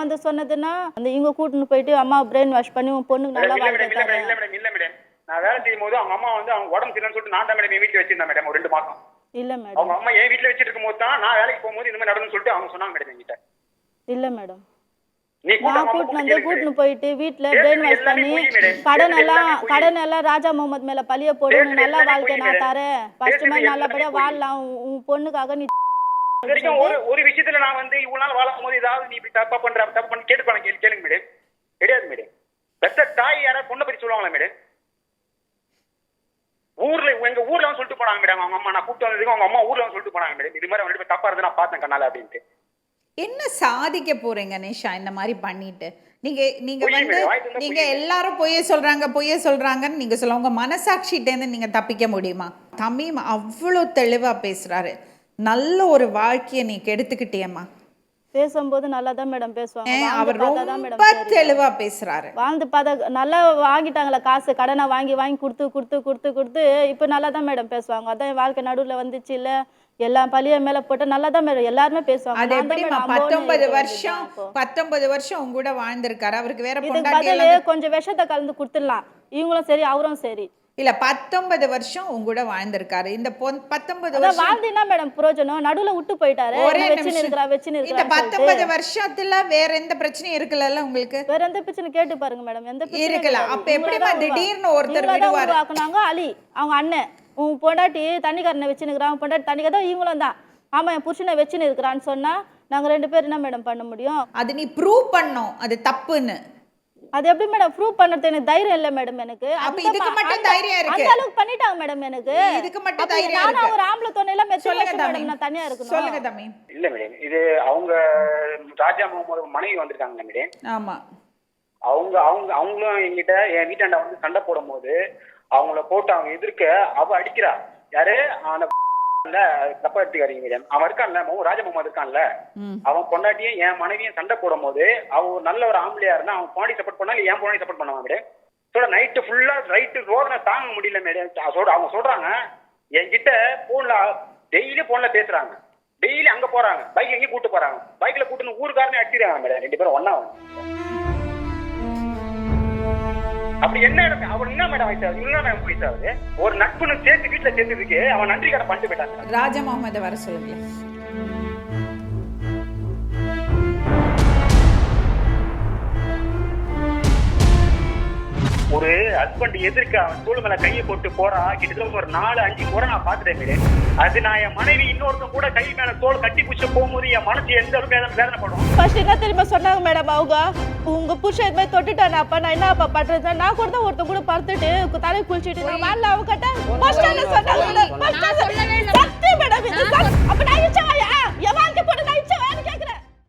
வந்து சொன்னதுன்னா அந்த இவங்க கூட்டின்னு போயிட்டு அம்மா பிரெயின் வாஷ் பண்ணி உன் பொண்ணுக்கு நல்லா வாழ்க்கை தரேன். இல்ல மேடம், நான் வேலை செய்யும் போது அவங்க அம்மா வந்து அவங்க உடம்பு சரியில்லைன்னு சொல்லிட்டு நான் தான் மேடம் என் வீட்டுல வச்சிருந்தேன் மேடம் ஒரு 2 மாசம். இல்ல மேடம், அவங்க அம்மா என் வீட்டுல வச்சிட்டு இருக்கும் போது தான் நான் வேலைக்கு போகும்போது இந்த மாதிரி நடந்துன்னு சொல்லிட்டு அவங்க சொன்னாங்க மேடம் என்கிட்ட. இல்ல மேடம், நான் கூட்டின்னு போயிட்டு வீட்டுல பிரெயின் வாஷ் பண்ணி கடன் எல்லாம் ராஜா முகமது மேல பழிய போடு, நல்லா வாழ்க்கை நான் தரேன், ஃபர்ஸ்ட் மாதிரி நல்லபடியா வாழலாம், உன் பொண்ணுக்காக நீ ஒரு விஷயத்துல நான் வந்து இவ்வளவு நாள் வாழும் போது ஏதாவது நீ இப்படி தப்பு பண்ணி கேட்டுப்பாங்க கேளுங்க மேடம். கிடையாது மேடம். பெத்த தாய் யாராவது பொண்ணை பத்தி சொல்லுவாங்களா மேடம்? எங்க ஊர்ல வந்து சொல்லிட்டு போனாங்க மேடம். அவங்க அம்மா நான் கூப்பிட்டு வந்ததுக்கு அவங்க அம்மா ஊர்ல வந்து சொல்லிட்டு போனாங்க மேடம், இது மாதிரி அவங்க தப்பா இருந்து நான் பார்த்தேன் கண்ணால அப்படின்ட்டு. என்ன சாதிக்க போறீங்க நிஷா இந்த மாதிரி பண்ணிட்டு? நீங்க வந்து நீங்க எல்லாரும் பொய்ய சொல்றாங்கன்னு நீங்க சொல்ல, உங்க மனசாட்சிட்டேருந்து நீங்க தப்பிக்க முடியுமா? தமீம் அவ்வளோ தெளிவா பேசுறாரு. நல்ல ஒரு வாழ்க்கையை நீ கெடுத்துக்கிட்டியம்மா. பேசும்போது நல்லா தான் மேடம் பேசுவாங்க. அவர் ரொம்ப தெளிவா பேசுறாரு. வாழ்ந்து பார்த்தா நல்லா வாங்கிட்டாங்களா காசு, கடனை வாங்கி கொடுத்து இப்போ நல்லா தான் மேடம் பேசுவாங்க. அதான் வாழ்க்கை நடுவில் வந்துச்சு இல்ல, எல்லாம் பழிய மேல போட்டு நல்லா தான் மேடம் எல்லாருமே பேசுவாங்க. அது எப்படிமா 19 வருஷம் உங்க கூட வாழ்ந்திருக்காரு, அவருக்கு வேற பொண்டாட்டி கொஞ்சம் விஷத்தை கலந்து கொடுத்துடலாம், இவங்களும் சரி அவரும் சரி. இல்ல 19 வருஷம் உங்க கூட வாழ்ந்திருக்காரு. இந்த 19 அதான் வருஷம் வாழ்ந்து என்ன மேடம் பிரயோஜனம்? நடுவுல விட்டு போயிட்டாரு. ஒரே வச்சுன்னு நிமிஷம். இந்த 19 வருஷத்துல வேற எந்த பிரச்சனையும் இருக்குல்ல உங்களுக்கு? வேற எந்த பிரச்சனை கேட்டு பாருங்க மேடம். எந்த பிரச்சனையும் இருக்கலாம். கிடையாது. அப்ப எப்படிமா இவங்களதான் திடீர்னு ஒருத்தர் இவங்களதான் விடுவாரு? உருவாக்குனாங்க அலி அவங்க அண்ணன். உன் பொண்டாட்டி தண்ணிக்காரனை வச்சுன்னுக்குறான், பொண்டாட்டி தண்ணிக்கார தான் இவங்களும் தான். ஆமா என் புருஷனை வச்சுன்னு இருக்கிறான்னு சொன்னா நாங்க 2 பேரும் என்ன மேடம் பண்ண முடியும்? அது நீ ப்ரூவ் பண்ணோம் அது தப்புன்னு. அது எப்படி மேடம் ப்ரூவ் பண்றது? எனக்கு தைரியம் இல்ல மேடம். எனக்கு அப்ப இதுக்கு மட்டும் தைரியம் இருக்கு. அந்த அளவுக்கு பண்ணிட்டாங்க மேடம் எனக்கு. இதுக்கு மட்டும் அப்ப தைரியம் நானும் இருக்கு. ஒரு ஆம்பளை தொண்டையில சொல்லுங்க தம்பி. மேடம் நான் தனியா இருக்கணும். சொல்லுங்க தம்பி. இல்ல மேடம், இது அவங்க ராஜா முகமது மனைவி வந்திருக்காங்க மேடம். ஆமா. அவங்களும் என்கிட்ட என் வீட்டாண்ட வந்து சண்டை போடும் போது அவங்கள போட்டு அவங்க எதிர்க்க அவ அடிக்கிறா. யாரு? அந்த தப்பா எடுத்துக்காதீங்க மேடம். அவன் இருக்கான்ல ராஜா முகமது இருக்கான்ல, அவன் பொண்டாட்டியும் என் மனைவியும் சண்டை போடும் போது அவன் நல்ல ஒரு ஆம்பளையா இருந்தா அவன் பொண்டாட்டி சப்போர்ட் பண்ணா இல்ல என் பொண்டாட்டி சப்போர்ட் பண்ணுவான் மேடம். சொல்ற நைட்டு ஃபுல்லா ரைட்டு ரோடனை தாங்க முடியல மேடம். அவங்க சொல்றாங்க என்கிட்ட போன்ல டெய்லி போன்ல பேசுறாங்க, டெய்லி அங்க போறாங்க, பைக் எங்கேயும் கூட்டு போறாங்க, பைக்ல கூட்டுன்னு ஊருக்காரனே அடிச்சிருக்காங்க மேடம். 2 பேரும் ஒன்னா அப்படி என்ன அவன் என்ன மேடம் வயசாகுது? என்ன மேடம் வயசாகுது? ஒரு நட்புன்னு சேர்த்து வீட்டுல சேர்த்ததுக்கு அவன் நன்றி கடை பண்ணிட்டு போயிட்டாங்க. ராஜா முகமது வர சொல்லுங்க. ஒரு ஹஸ்பண்ட் எதிர்க்க அவன் தோள் மேல கையை போட்டு போறான். கிட்டத்தட்ட ஒரு 4-5 முறை நான் பாத்துட்டேன் மேடம். அது நான் என் மனைவி இன்னொருத்தன் கூட கை மேல தோல் கட்டி பிடிச்ச போகும்போது என் மனசு எந்த அளவுக்கு வேதனை படும். ஃபர்ஸ்ட் என்ன தெரியுமா சொன்னாங்க மேடம்? அவங்க உங்க புருஷன் இது மாதிரி தொட்டுட்டானாப்பா, நான் என்னப்பா பண்றது? நான் கூட தான் ஒருத்தன் கூட படுத்துட்டு தலையை குளிச்சுட்டு நான் வரல அவங்க கிட்ட பஸ் ஸ்டாண்ட்ல சொன்னாங்க மேடம். பஸ் ஸ்டாண்ட்ல சத்தியம் மேடம் இது அப்ப நான் இச்சவாயா